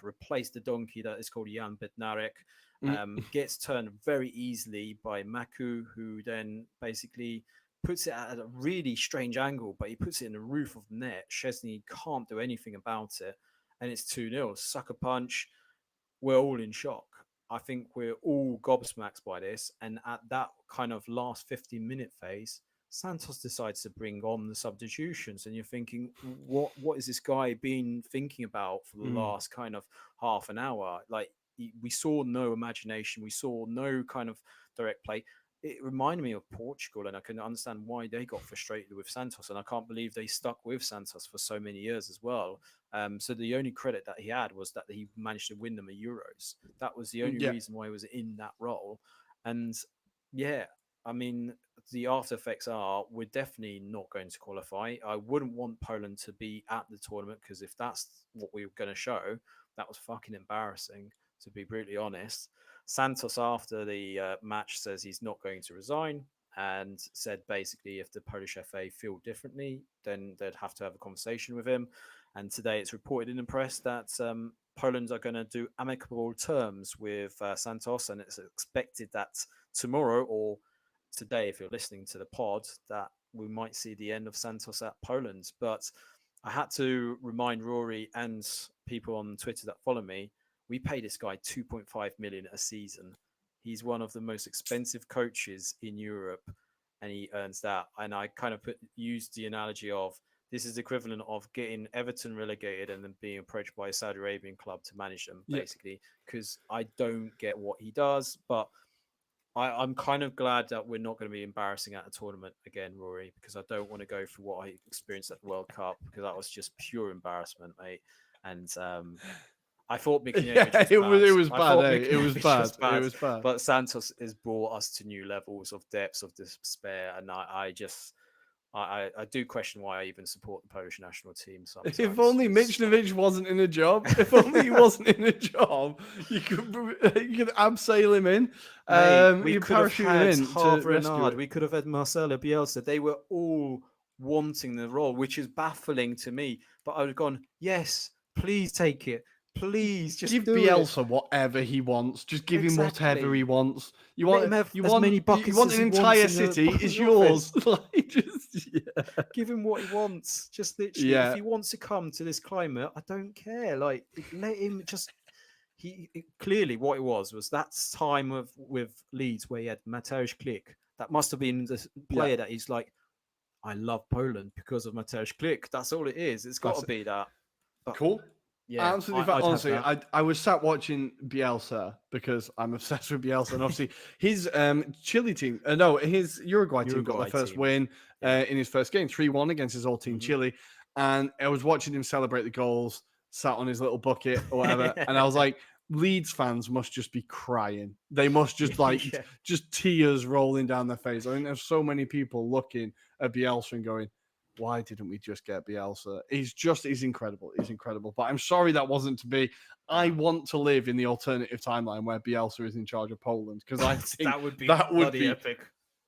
replaced the donkey that is called Jan Bednarek, gets turned very easily by Maku, who then basically puts it at a really strange angle, but he puts it in the roof of the net. Szczesny can't do anything about it, and it's 2-0. Sucker punch. We're all in shock. I think we're all gobsmacked by this, and at that kind of last 15-minute phase, Santos decides to bring on the substitutions, and you're thinking, what is this guy been thinking about for the last kind of half an hour? Like, we saw no imagination, we saw no kind of direct play. It reminded me of Portugal, and I can understand why they got frustrated with Santos, and I can't believe they stuck with Santos for so many years as well. So the only credit that he had was that he managed to win them a Euros. That was the only reason why he was in that role. And I mean, the after effects are we're definitely not going to qualify. I wouldn't want Poland to be at the tournament, because if that's what we were going to show, that was fucking embarrassing, to be brutally honest. Santos, after the match, says he's not going to resign. and said basically if the Polish FA feel differently, then they'd have to have a conversation with him. And today it's reported in the press that Poland are going to do amicable terms with Santos, and it's expected that tomorrow or today, if you're listening to the pod, that we might see the end of Santos at Poland. But I had to remind Rory and people on Twitter that follow me, we pay this guy 2.5 million a season. He's one of the most expensive coaches in Europe, and he earns that. And I kind of used the analogy of this is the equivalent of getting Everton relegated and then being approached by a Saudi Arabian club to manage them, basically, because I don't get what he does. But I'm kind of glad that we're not going to be embarrassing at a tournament again, Rory, because I don't want to go through what I experienced at the World Cup, because that was just pure embarrassment, mate. And I thought Mikhnievich
it was bad. It was bad. It was bad.
But Santos has brought us to new levels of depths of despair, and I do question why I even support the Polish national team sometimes.
If only Mikhnievich wasn't in a job. If only he wasn't in a job, you could abseil him in.
We could have had Harvey Renard. We could have had Marcelo Bielsa. They were all wanting the role, which is baffling to me. But I would have gone, yes, please take it. Please just
give Bielsa whatever he wants. Just give him whatever he wants. You want
him have as many buckets.
You want an entire city? It's yours.
Give him what he wants. Just literally, if he wants to come to this climate, I don't care. Like, let him just. Clearly what it was that time with Leeds where he had Mateusz Klich. That must have been the player that he's like, I love Poland because of Mateusz Klich. That's all it is. It's got to be that. But,
cool.
Yeah,
absolutely. Honestly, I was sat watching Bielsa because I'm obsessed with Bielsa, and obviously his Chile team, his Uruguay team got the first win in his first game, 3-1 against his old team Chile, and I was watching him celebrate the goals, sat on his little bucket or whatever, and I was like, Leeds fans must just be crying. They must just just tears rolling down their face. I think there's so many people looking at Bielsa and going, why didn't we just get Bielsa? He's incredible. He's incredible. But I'm sorry that wasn't to be. I want to live in the alternative timeline where Bielsa is in charge of Poland, because I think that would be
epic.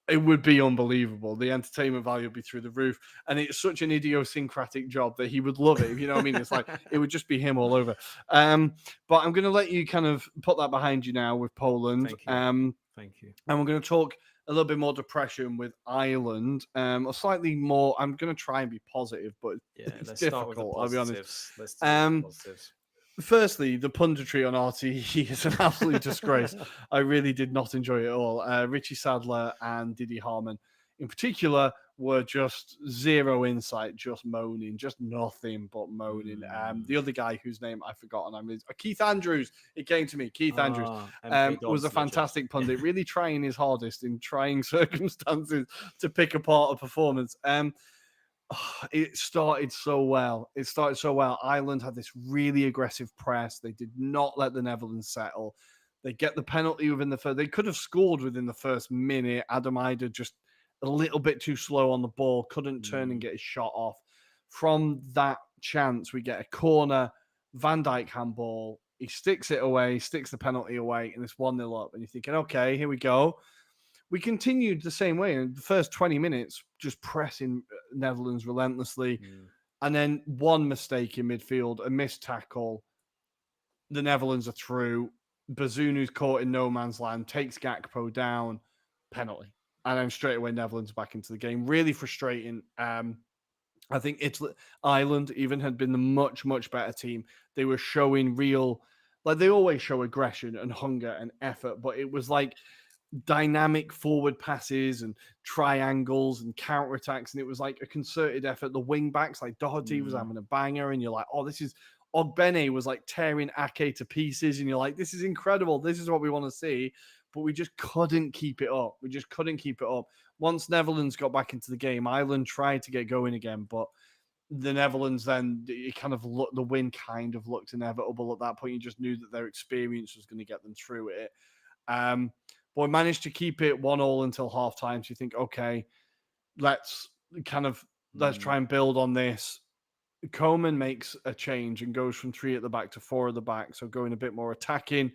It would be unbelievable. The entertainment value would be through the roof. And it's such an idiosyncratic job that he would love it. You know what I mean? It's like, it would just be him all over. But I'm going to let you kind of put that behind you now with Poland.
Thank you.
And we're going to talk a little bit more depression with Ireland. A slightly more, I'm going to try and be positive, but it's difficult, I'll be honest.
Let's do the positives.
Firstly, the punditry on RTE is an absolute disgrace. I really did not enjoy it at all. Richie Sadler and Didi Harman in particular were just zero insight, just moaning, just nothing but moaning. The other guy whose name I've forgotten is Keith Andrews. It came to me. Keith Andrews was a fantastic pundit, really trying his hardest in trying circumstances to pick apart a performance. It started so well. Ireland had this really aggressive press. They did not let the Netherlands settle. They get the penalty within the first. They could have scored within the first minute. Adam Ida just a little bit too slow on the ball, couldn't turn and get his shot off. From that chance, we get a corner, Van Dijk handball. He sticks it away, sticks the penalty away, and it's 1-0 up. And you're thinking, okay, here we go. We continued the same way in the first 20 minutes, just pressing Netherlands relentlessly. And then one mistake in midfield, a missed tackle. The Netherlands are through. Bazunu's caught in no man's land, takes Gakpo down, penalty. And then straight away, Netherlands back into the game. Really frustrating. I think Ireland even had been the much, much better team. They were showing real, like they always show aggression and hunger and effort, but it was like dynamic forward passes and triangles and counterattacks, and it was like a concerted effort. The wing backs, like Doherty was having a banger, and you're like, oh, this is Ogbene was like tearing Ake to pieces, and you're like, this is incredible. This is what we want to see, but we just couldn't keep it up. Once Netherlands got back into the game, Ireland tried to get going again, but the Netherlands then, it kind of looked, the win kind of looked inevitable at that point. You just knew that their experience was going to get them through it. But we managed to keep it 1-1 until half time. So you think, okay, let's try and build on this. Coman makes a change and goes from 3 at the back to 4 at the back. So going a bit more attacking.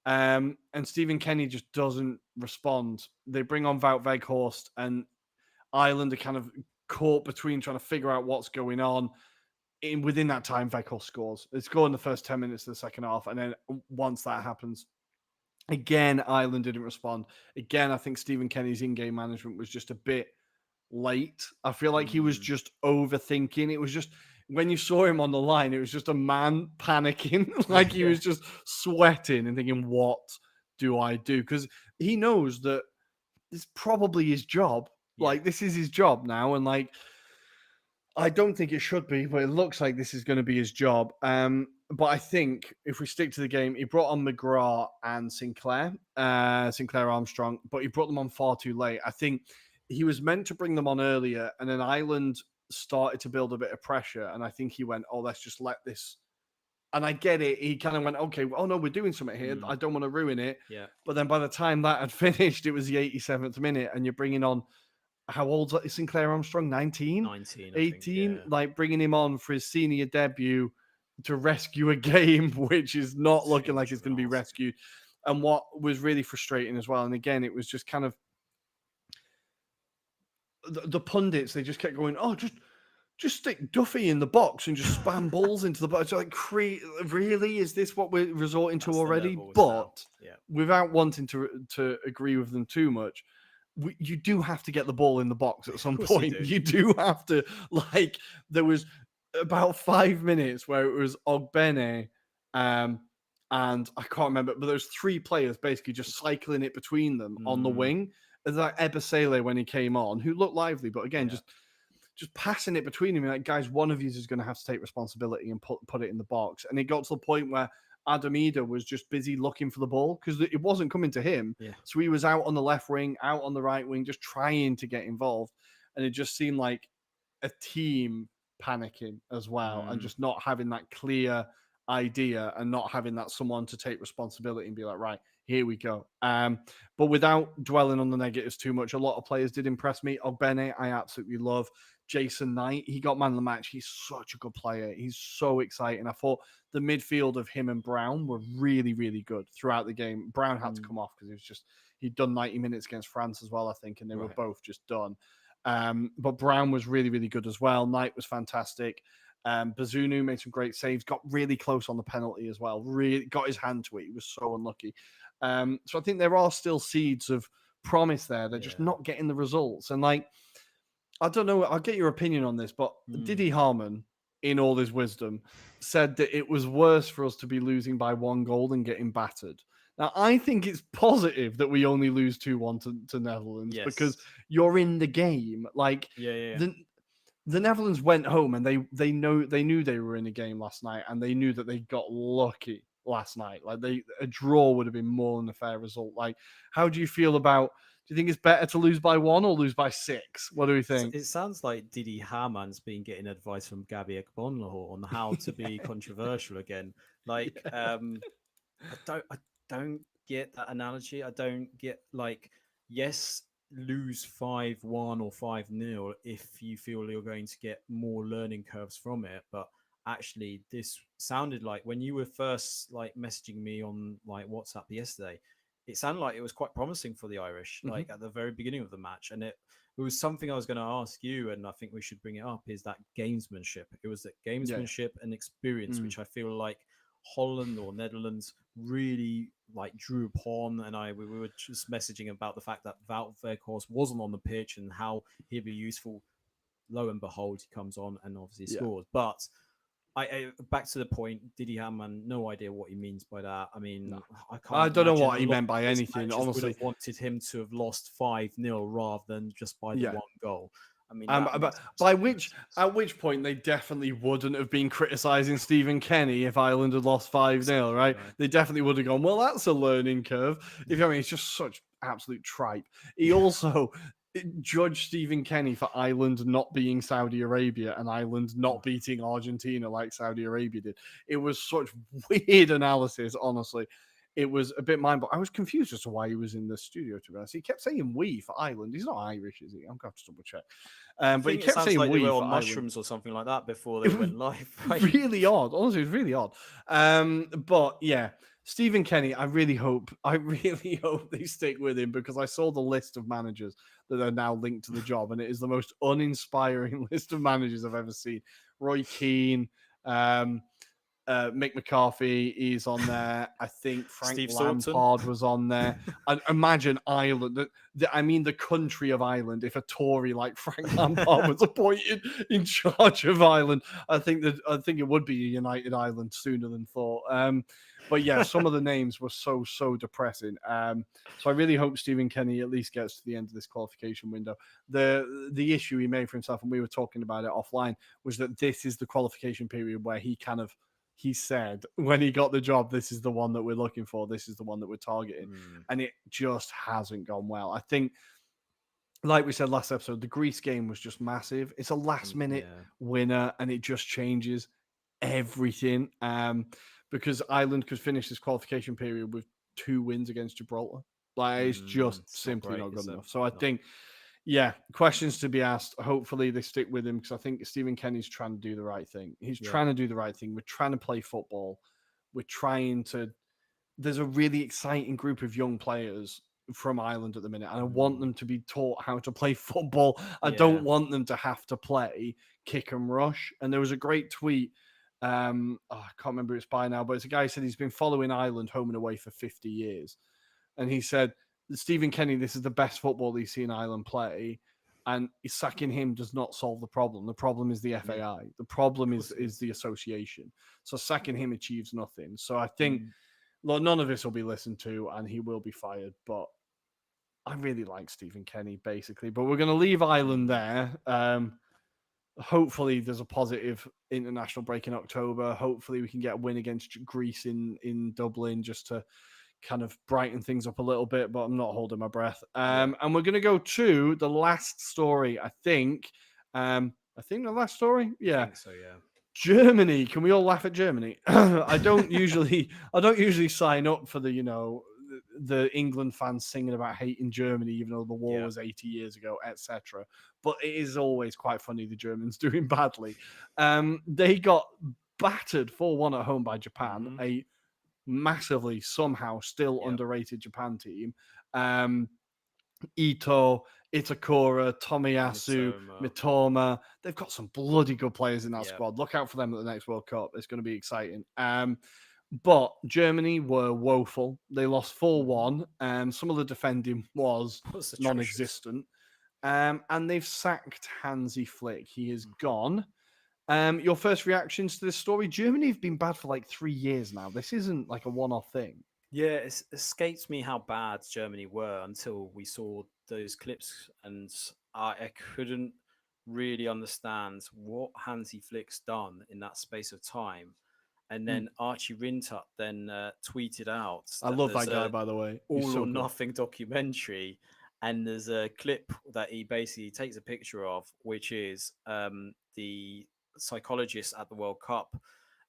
And Stephen Kenny just doesn't respond. They bring on Wout Weghorst, and Ireland are kind of caught between trying to figure out what's going on. Within that time, Weghorst scores. They score in the first 10 minutes of the second half, and then once that happens, again, Ireland didn't respond. Again, I think Stephen Kenny's in-game management was just a bit late. I feel like he was just overthinking. It was just when you saw him on the line, it was just a man panicking. Like he was just sweating and thinking, what do I do? Because he knows that it's probably his job. Like this is his job now. And like, I don't think it should be, but it looks like this is going to be his job. But I think if we stick to the game, he brought on McGrath and Sinclair Armstrong, but he brought them on far too late. I think he was meant to bring them on earlier, and then Ireland started to build a bit of pressure, and I think he went, oh, let's just let this. And I get it. He kind of went, okay, oh no, we're doing something here. I don't want to ruin it.
Yeah.
But then by the time that had finished, it was the 87th minute, and you're bringing on, how old is Sinclair Armstrong? 19?
19,
18?
Think,
Like bringing him on for his senior debut to rescue a game, which is not looking like it's going to be rescued. And what was really frustrating as well, and again, it was just kind of the pundits, they just kept going, oh, just stick Duffy in the box and just spam balls into the box. Like, really? Is this what we're resorting to already? But without wanting to agree with them too much, you do have to get the ball in the box at some point. You do have to, like, there was about 5 minutes where it was Ogbene, and I can't remember, but there's 3 players basically just cycling it between them on the wing. There's like Ebasele when he came on, who looked lively, but again, just passing it between him. Like, guys, one of you is going to have to take responsibility and put it in the box. And it got to the point where Adam Ida was just busy looking for the ball because it wasn't coming to him. Yeah. So he was out on the left wing, out on the right wing, just trying to get involved. And it just seemed like a team panicking as well and just not having that clear idea and not having that someone to take responsibility and be like, right, here we go. But without dwelling on the negatives too much, a lot of players did impress me. Ogbene, I absolutely love. Jason Knight, he got man of the match. He's such a good player. He's so exciting. I thought the midfield of him and Brown were really, really good throughout the game. Brown had to come off because he'd done 90 minutes against France as well, I think, and they were both just done. But Brown was really, really good as well. Knight was fantastic. Bazunu made some great saves, got really close on the penalty as well, really got his hand to it. He was so unlucky. So I think there are still seeds of promise there. They're just not getting the results. And like, I don't know, I'll get your opinion on this, but Didi Harman, in all his wisdom, said that it was worse for us to be losing by 1 goal than getting battered. Now, I think it's positive that we only lose 2-1 to Netherlands because you're in the game. Like, the Netherlands went home and they knew they were in a game last night, and they knew that they got lucky last night. Like, a draw would have been more than a fair result. Like, how do you feel about? Do you think it's better to lose by 1 or lose by 6? What do we think?
It sounds like Didi Haman's been getting advice from Gabi Ekbonlo on how to be controversial again. Like, I don't get that analogy. I don't get, like, yes, lose 5-1 or 5-0 if you feel you're going to get more learning curves from it. But actually, this sounded like when you were first like messaging me on like WhatsApp yesterday, it sounded like it was quite promising for the Irish, like at the very beginning of the match. And it was something I was going to ask you, and I think we should bring it up, is that gamesmanship. It was that gamesmanship and experience, which I feel like Holland or Netherlands really like drew upon. And we were just messaging about the fact that Wout Weghorst wasn't on the pitch and how he'd be useful. Lo and behold, he comes on and obviously scores. But I back to the point, Didi Hamann, no idea what he means by that. I mean,
I don't know what he meant by anything, honestly.
Would have wanted him to have lost 5-0 rather than just by the 1 goal. I mean,
at which point they definitely wouldn't have been criticizing Stephen Kenny if Ireland had lost 5-0, right? They definitely would have gone, well, that's a learning curve. If I mean, it's just such absolute tripe. He also judged Stephen Kenny for Ireland not being Saudi Arabia and Ireland not beating Argentina like Saudi Arabia did. It was such weird analysis, honestly. It was a bit mind-boggling. I was confused as to why he was in the studio, to be honest. He kept saying we for Ireland. He's not Irish, is he? I'm going to have to double check. But he kept saying
like
we
they were
for
on mushrooms or something like that before they went live. Right?
Really odd. Honestly, it was really odd. But yeah, Stephen Kenny, I really hope they stick with him, because I saw the list of managers that are now linked to the job, and it is the most uninspiring list of managers I've ever seen. Roy Keane, Mick McCarthy is on there. I think Frank
Steve Staunton.
Lampard was on there. And imagine Ireland. I mean, the country of Ireland. If a Tory like Frank Lampard was appointed in charge of Ireland, I think it would be a united Ireland sooner than thought. But yeah, some of the names were so depressing. So I really hope Stephen Kenny at least gets to the end of this qualification window. The issue he made for himself, and we were talking about it offline, was that this is the qualification period where he said when he got the job, this is the one that we're looking for. This is the one that we're targeting. And it just hasn't gone well. I think, like we said last episode, the Greece game was just massive. It's a last minute winner, and it just changes everything. Because Ireland could finish this qualification period with 2 wins against Gibraltar. Like, it's just simply not good enough. So I think, yeah, questions to be asked. Hopefully they stick with him, because I think Stephen Kenny's trying to do the right thing. He's trying to do the right thing. We're trying to play football. There's a really exciting group of young players from Ireland at the minute, and I want them to be taught how to play football. I don't want them to have to play kick and rush. And there was a great tweet. I can't remember who it's by now, but it's a guy who said he's been following Ireland home and away for 50 years. And he said, Stephen Kenny, this is the best football he's seen Ireland play, and sacking him does not solve the problem. The problem is the FAI. The problem is the association. So sacking him achieves nothing. So I think, look, none of this will be listened to, and he will be fired. But I really like Stephen Kenny, basically. But we're going to leave Ireland there. Hopefully there's a positive international break in October. Hopefully we can get a win against Greece in Dublin, just to kind of brighten things up a little bit, but I'm not holding my breath. And we're going to go to the last story, I think. The last story? Yeah.
I think so, yeah.
Germany. Can we all laugh at Germany? I don't usually sign up for the England fans singing about hating Germany, even though the war was 80 years ago, etc. But it is always quite funny, the Germans doing badly. They got battered 4-1 at home by Japan, a massively somehow still underrated Japan team. Ito, Itakura, Tomiyasu, Mitoma. They've got some bloody good players in that squad. Look out for them at the next World Cup. It's going to be exciting. But Germany were woeful. They lost 4-1. Some of the defending was non-existent. And they've sacked Hansi Flick. He is gone. Your first reactions to this story? Germany have been bad for like 3 years now. This isn't like a one-off thing.
Yeah, it escapes me how bad Germany were until we saw those clips, and I couldn't really understand what Hansi Flick's done in that space of time. And then Archie Rintup then tweeted out.
I love that guy, by the way.
All or Nothing documentary. And there's a clip that he basically takes a picture of, which is the psychologist at the World Cup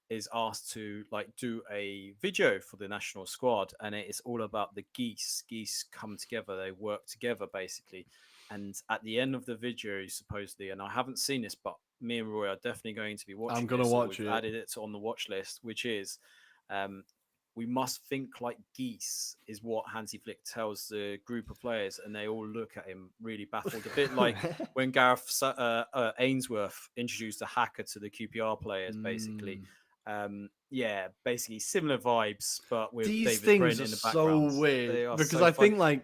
is asked to do a video for the national squad, and it's all about the geese. Geese come together, they work together basically. And at the end of the video, supposedly, and I haven't seen this, but me and Roy are definitely going to be watching.
I'm going to watch it.
Added it on the watch list, which is we must think like geese, is what Hansi Flick tells the group of players, and they all look at him really baffled. A bit like when Gareth Ainsworth introduced a hacker to the QPR players, basically. Basically similar vibes, but with
these
David
things
Brent
are
in the background.
so weird, because I think like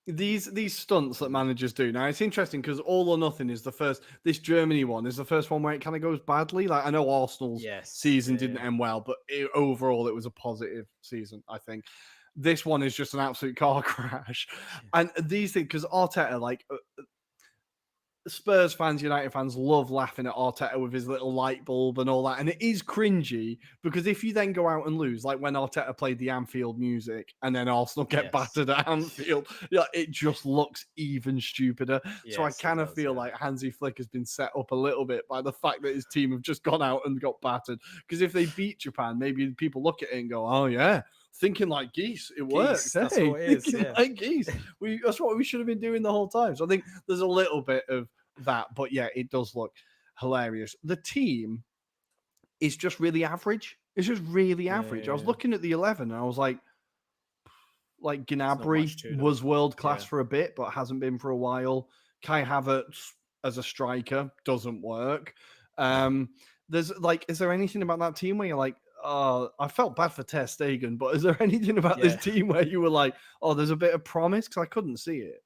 these stunts that managers do. Now it's interesting because All or Nothing is the first. This Germany one is the first one where it kind of goes badly. Like I know Arsenal's season didn't end well, but overall it was a positive season. I think this one is just an absolute car crash, and these things because Arteta like. Spurs fans, United fans love laughing at Arteta with his little light bulb and all that. And it is cringy because if you then go out and lose, like when Arteta played the Anfield music and then Arsenal get battered at Anfield, it just looks even stupider. So I kind of feel like Hansi Flick has been set up a little bit by the fact that his team have just gone out and got battered. Because if they beat Japan, maybe people look at it and go, oh yeah, thinking like geese, it works.
That's what it is.
Thinking like geese. That's what we should have been doing the whole time. So I think there's a little bit of that, but yeah, it does look hilarious. The team is just really average. It's just really average. I was
Yeah.
looking at the 11 and I was like
There's not
Gnabry
much to them.
was world class
Yeah.
for a bit, but hasn't been for a while. Kai Havertz as a striker doesn't work. There's like, is there anything about that team where you're like, oh, I felt bad for Ter Stegen, but is there anything about this
Yeah.
team where you were like, oh, there's a bit of promise? Because I couldn't see it.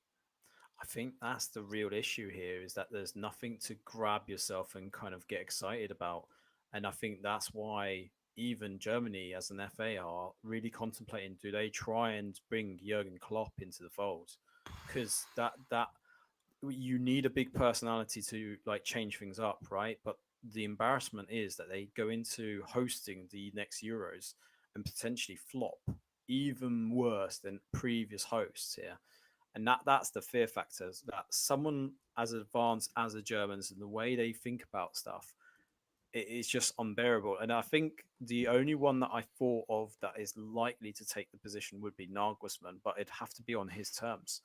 I think that's the real issue here is that there's nothing to grab yourself and kind of get excited about. And I think that's why even Germany as an FA are really contemplating, do they try and bring Jurgen Klopp into the fold? Because that you need a big personality to like change things up, right? But the embarrassment is that they go into hosting the next Euros and potentially flop even worse than previous hosts here. And that's the fear factors that someone as advanced as the Germans and the way they think about stuff, it's just unbearable. And I think the only one that I thought of that is likely to take the position would be Nagelsmann, but it'd have to be on his terms.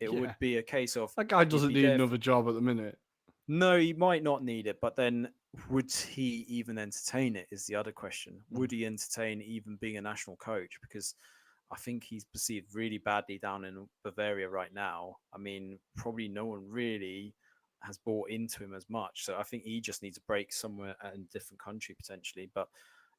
It would be a case of
that guy
he'd
doesn't
be
need
there
another job at the minute.
No, he might not need it, but then would he even entertain it is the other question. Would he entertain even being a national coach? Because I think he's perceived really badly down in Bavaria right now. I mean, probably no one really has bought into him as much. So I think he just needs a break somewhere in a different country potentially. But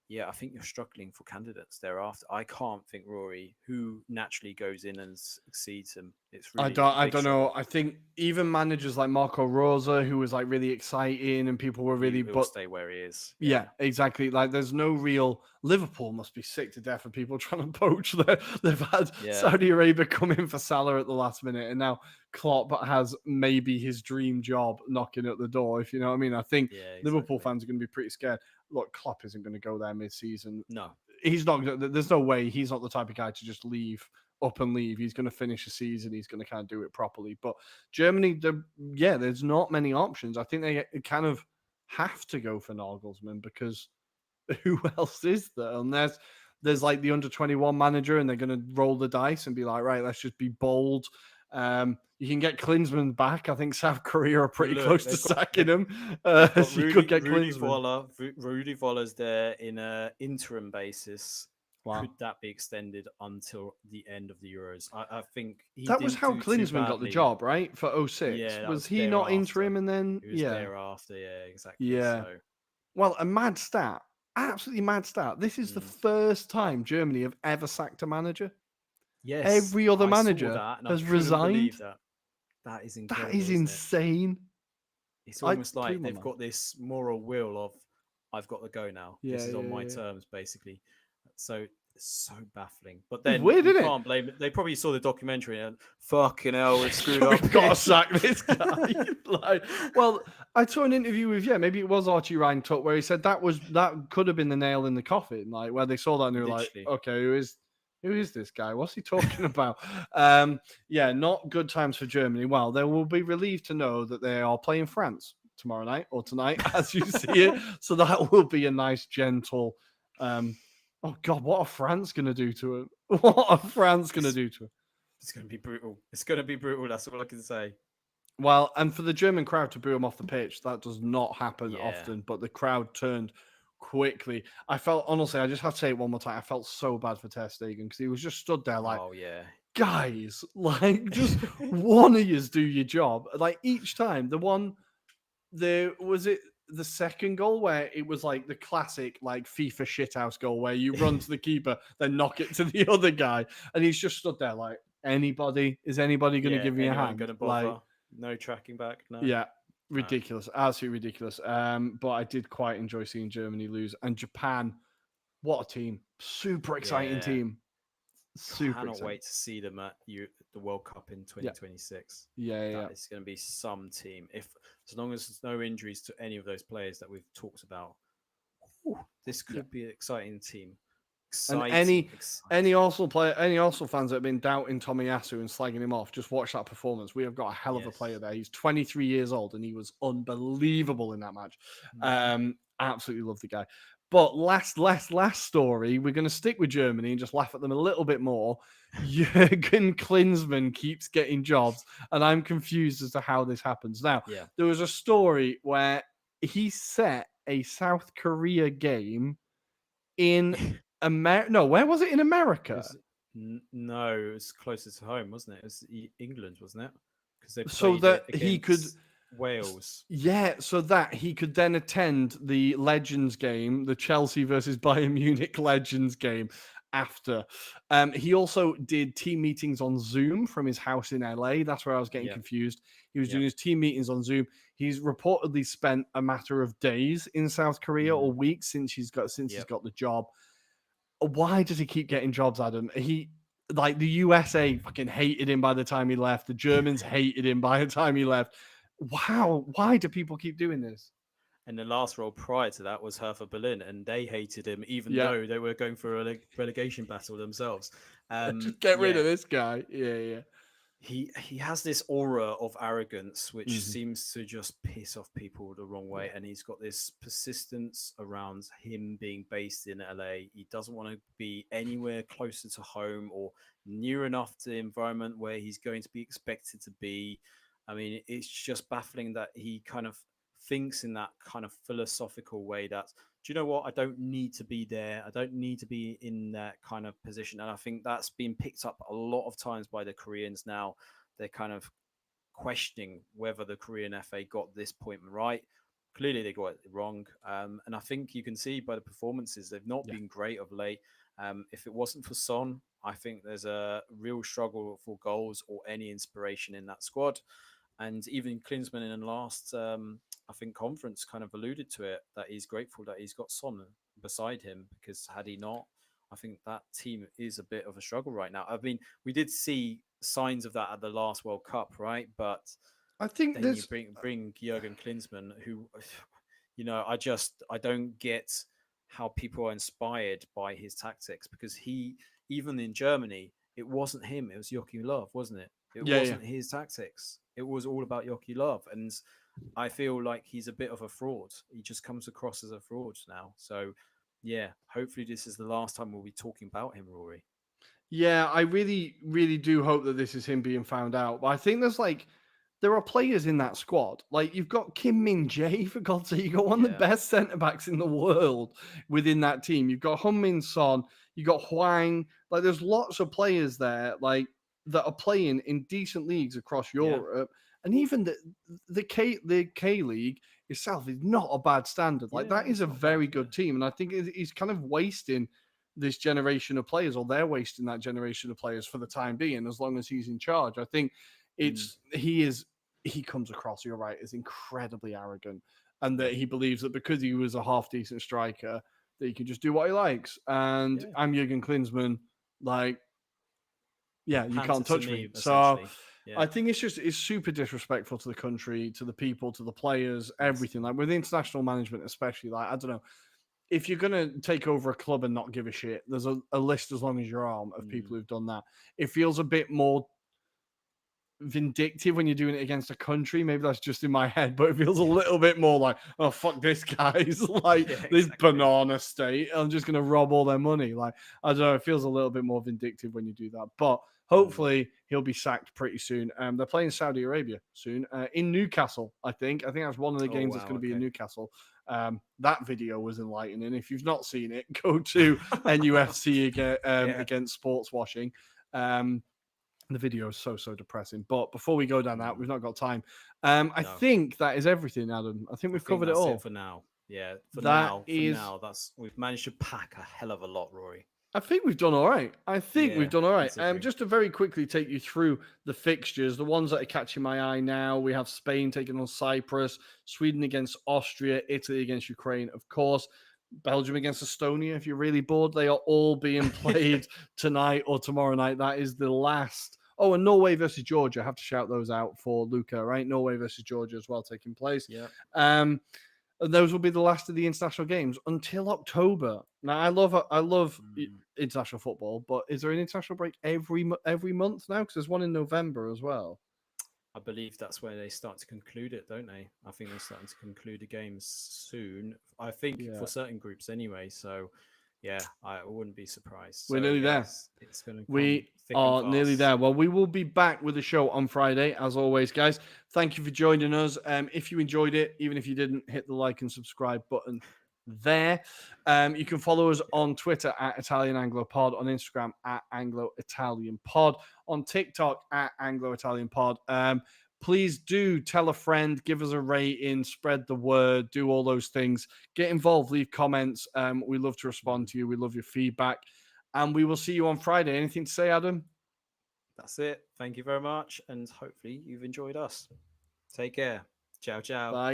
yeah, I think you're struggling for candidates thereafter. I can't think Rory, who naturally goes in and succeeds him. It's really
I
big
don't
struggle.
know. I think even managers like Marco Rosa, who was like really exciting and people were really,
He'll
but
stay where he is.
yeah, exactly. Like there's no real. Liverpool must be sick to death of people trying to poach. They've had
Yeah.
Saudi Arabia come in for Salah at the last minute, and now Klopp has maybe his dream job knocking at the door. If you know what I mean, I think
Yeah,
Liverpool
exactly.
fans are going to be pretty scared. Look, Klopp isn't going to go there mid-season.
No.
He's not. There's no way. He's not the type of guy to just leave up and leave. He's going to finish the season. He's going to kind of do it properly. But Germany, there's not many options. I think they kind of have to go for Nagelsmann because who else is there? Unless there's like the under 21 manager and they're going to roll the dice and be like, right, let's just be bold. You can get Klinsmann back. I think South Korea are pretty close to sacking him. So you could get Klinsmann.
Rudy Voller's there in an interim basis.
Wow.
Could that be extended until the end of the Euros? I think
that was how Klinsmann got the job, right? For 06.
Yeah,
was he not interim and then
he was thereafter? Yeah, exactly.
Yeah.
So.
Well, a mad stat. Absolutely mad stat. This is the first time Germany have ever sacked a manager.
Yes.
Every other manager has resigned.
That is incredible.
That is insane.
It's almost like they've got this moral will of, I've got to go now. This is on my terms, basically. So it's so baffling. But then
weird,
you can't blame it. They probably saw the documentary and fucking hell, we've screwed up.
We've got to sack this guy. Well, I saw an interview with maybe it was Archie Ryan Tuck where he said that could have been the nail in the coffin. Like where they saw that and they were like, okay, who is this guy? What's he talking about? Not good times for Germany. Well, they will be relieved to know that they are playing France tomorrow night or tonight, as you see it. So that will be a nice, gentle. Oh God, what are France going to do to him? What are France going to do to him?
It's going to be brutal. It's going to be brutal. That's all I can say.
Well, and for the German crowd to boo him off the pitch, that does not happen often. But the crowd turned quickly. I felt, honestly, I just have to say it one more time. I felt so bad for Ter Stegen because he was just stood there like, guys, like just one of yous do your job. Like each time, the second goal where it was like the classic like FIFA shithouse goal where you run to the keeper, then knock it to the other guy, and he's just stood there like, is anybody going to give me a hand?
Gonna bother? Like, no tracking back. No.
Yeah, ridiculous, absolutely ridiculous. But I did quite enjoy seeing Germany lose, and Japan. What a team! Super exciting team. Super.
Cannot wait to see them at the World Cup in 2026.
Yeah.
It's going to be some team. As long as there's no injuries to any of those players that we've talked about, this could be an exciting team.
And any Arsenal fans that have been doubting Tomiyasu and slagging him off, just watch that performance. We have got a hell of a player there. He's 23 years old and he was unbelievable in that match. Absolutely love the guy. But last story, we're going to stick with Germany and just laugh at them a little bit more. Jurgen Klinsmann keeps getting jobs, and I'm confused as to how this happens. Now, there was a story where he set a South Korea game in America. No, where was it in
It
America?
was, no, it was closer to home, wasn't it? It was England, wasn't it? Because they
So
played it
that he could,
against Wales.
yeah, so that he could then attend the Legends game, the Chelsea versus Bayern Munich Legends game after. He also did team meetings on Zoom from his house in LA. That's where I was getting
Yep.
confused. He was
Yep.
doing his team meetings on Zoom. He's reportedly spent a matter of days in South Korea or weeks since he's got
Yep.
the job. Why does he keep getting jobs, Adam? He like the USA fucking hated him by the time he left. The Germans hated him by the time he left. Wow, why do people keep doing this?
And the last role prior to that was Hertha Berlin, and they hated him, even
Yeah.
though they were going for a relegation battle themselves.
Just get rid
Yeah,
of this guy. Yeah.
he has this aura of arrogance, which
Mhm.
seems to just piss off people the wrong way. And he's got this persistence around him being based in LA. He doesn't want to be anywhere closer to home or near enough to the environment where he's going to be expected to be. I mean, it's just baffling that he kind of thinks in that kind of philosophical way that, do you know what? I don't need to be there. I don't need to be in that kind of position. And I think that's been picked up a lot of times by the Koreans now. They're kind of questioning whether the Korean FA got this point right. Clearly, they got it wrong. And I think you can see by the performances, they've not been great of late. If it wasn't for Son, I think there's a real struggle for goals or any inspiration in that squad. And even Klinsmann in the last, I think, conference kind of alluded to it, that he's grateful that he's got Son beside him, because had he not, I think that team is a bit of a struggle right now. I mean, we did see signs of that at the last World Cup, right? But
I think
then you
this.
bring Jurgen Klinsmann, who, I don't get how people are inspired by his tactics, because he, even in Germany, it wasn't him, it was Joachim Löw, wasn't it? It
Yeah.
wasn't his tactics. It was all about Joachim Löw, and I feel like he's a bit of a fraud. He just comes across as a fraud now. So, yeah, hopefully this is the last time we'll be talking about him, Rory.
Yeah, I really, really do hope that this is him being found out. But I think there are players in that squad. Like you've got Kim Min Jae, for God's sake, you've got one of the
Yeah.
best centre backs in the world within that team. You've got Hun Min Son, you've got Hwang. Like there's lots of players there, like that are playing in decent leagues across Europe. And even the K League itself is not a bad standard. Like
Yeah,
that is
it's
a
not bad,
very
yeah.
good team. And I think he's kind of wasting this generation of players, or they're wasting that generation of players for the time being, as long as he's in charge. I think he comes across, you're right, as incredibly arrogant, and that he believes that because he was a half decent striker, that he can just do what he likes. And
Yeah.
I'm Jurgen Klinsmann, like, yeah, you
Pants
can't
it to
touch me. So
essentially. Yeah.
I think it's super disrespectful to the country, to the people, to the players, everything. Like with international management, especially, like I don't know. If you're gonna take over a club and not give a shit, there's a list as long as your arm of people who've done that. It feels a bit more vindictive when you're doing it against a country. Maybe that's just in my head, but it feels a little bit more like, oh fuck this guy's like this banana state. I'm just gonna rob all their money. Like I don't know, it feels a little bit more vindictive when you do that. But hopefully he'll be sacked pretty soon. They're playing Saudi Arabia soon in Newcastle. I think that's one of the games that's going to be in Newcastle. That video was enlightening. If you've not seen it, go to NUFC against sports washing. The video is so depressing. But before we go down that, we've not got time. I think that is everything, Adam. I think we've covered it all
for now. Yeah, for
now,
that's we've managed to pack a hell of a lot, Rory.
I think we've done all right. We've done all right.
considering.
Just to very quickly take you through the fixtures, the ones that are catching my eye now. We have Spain taking on Cyprus, Sweden against Austria, Italy against Ukraine, of course. Belgium against Estonia. If you're really bored, they are all being played tonight or tomorrow night. That is the last. Oh, and Norway versus Georgia. I have to shout those out for Luca, right? Norway versus Georgia as well taking place.
Yeah.
And those will be the last of the international games until October. Now, I love international football, but is there an international break every month now? Because there's one in November as well.
I believe that's where they start to conclude it, don't they? I think they're starting to conclude the games soon. I think for certain groups anyway. So, yeah, I wouldn't be surprised.
We're nearly there.
It's going to
We are nearly there. Well, we will be back with a show on Friday, as always, guys. Thank you for joining us. If you enjoyed it, even if you didn't, hit the like and subscribe button there. You can follow us on Twitter at Italian Anglo Pod, on Instagram at Anglo-Italian Pod, on TikTok at Anglo-Italian Pod. Please do tell a friend, give us a rating, spread the word, do all those things. Get involved, leave comments. We love to respond to you. We love your feedback. And we will see you on Friday. Anything to say, Adam?
That's it. Thank you very much. And hopefully you've enjoyed us. Take care. Ciao, ciao.
Bye.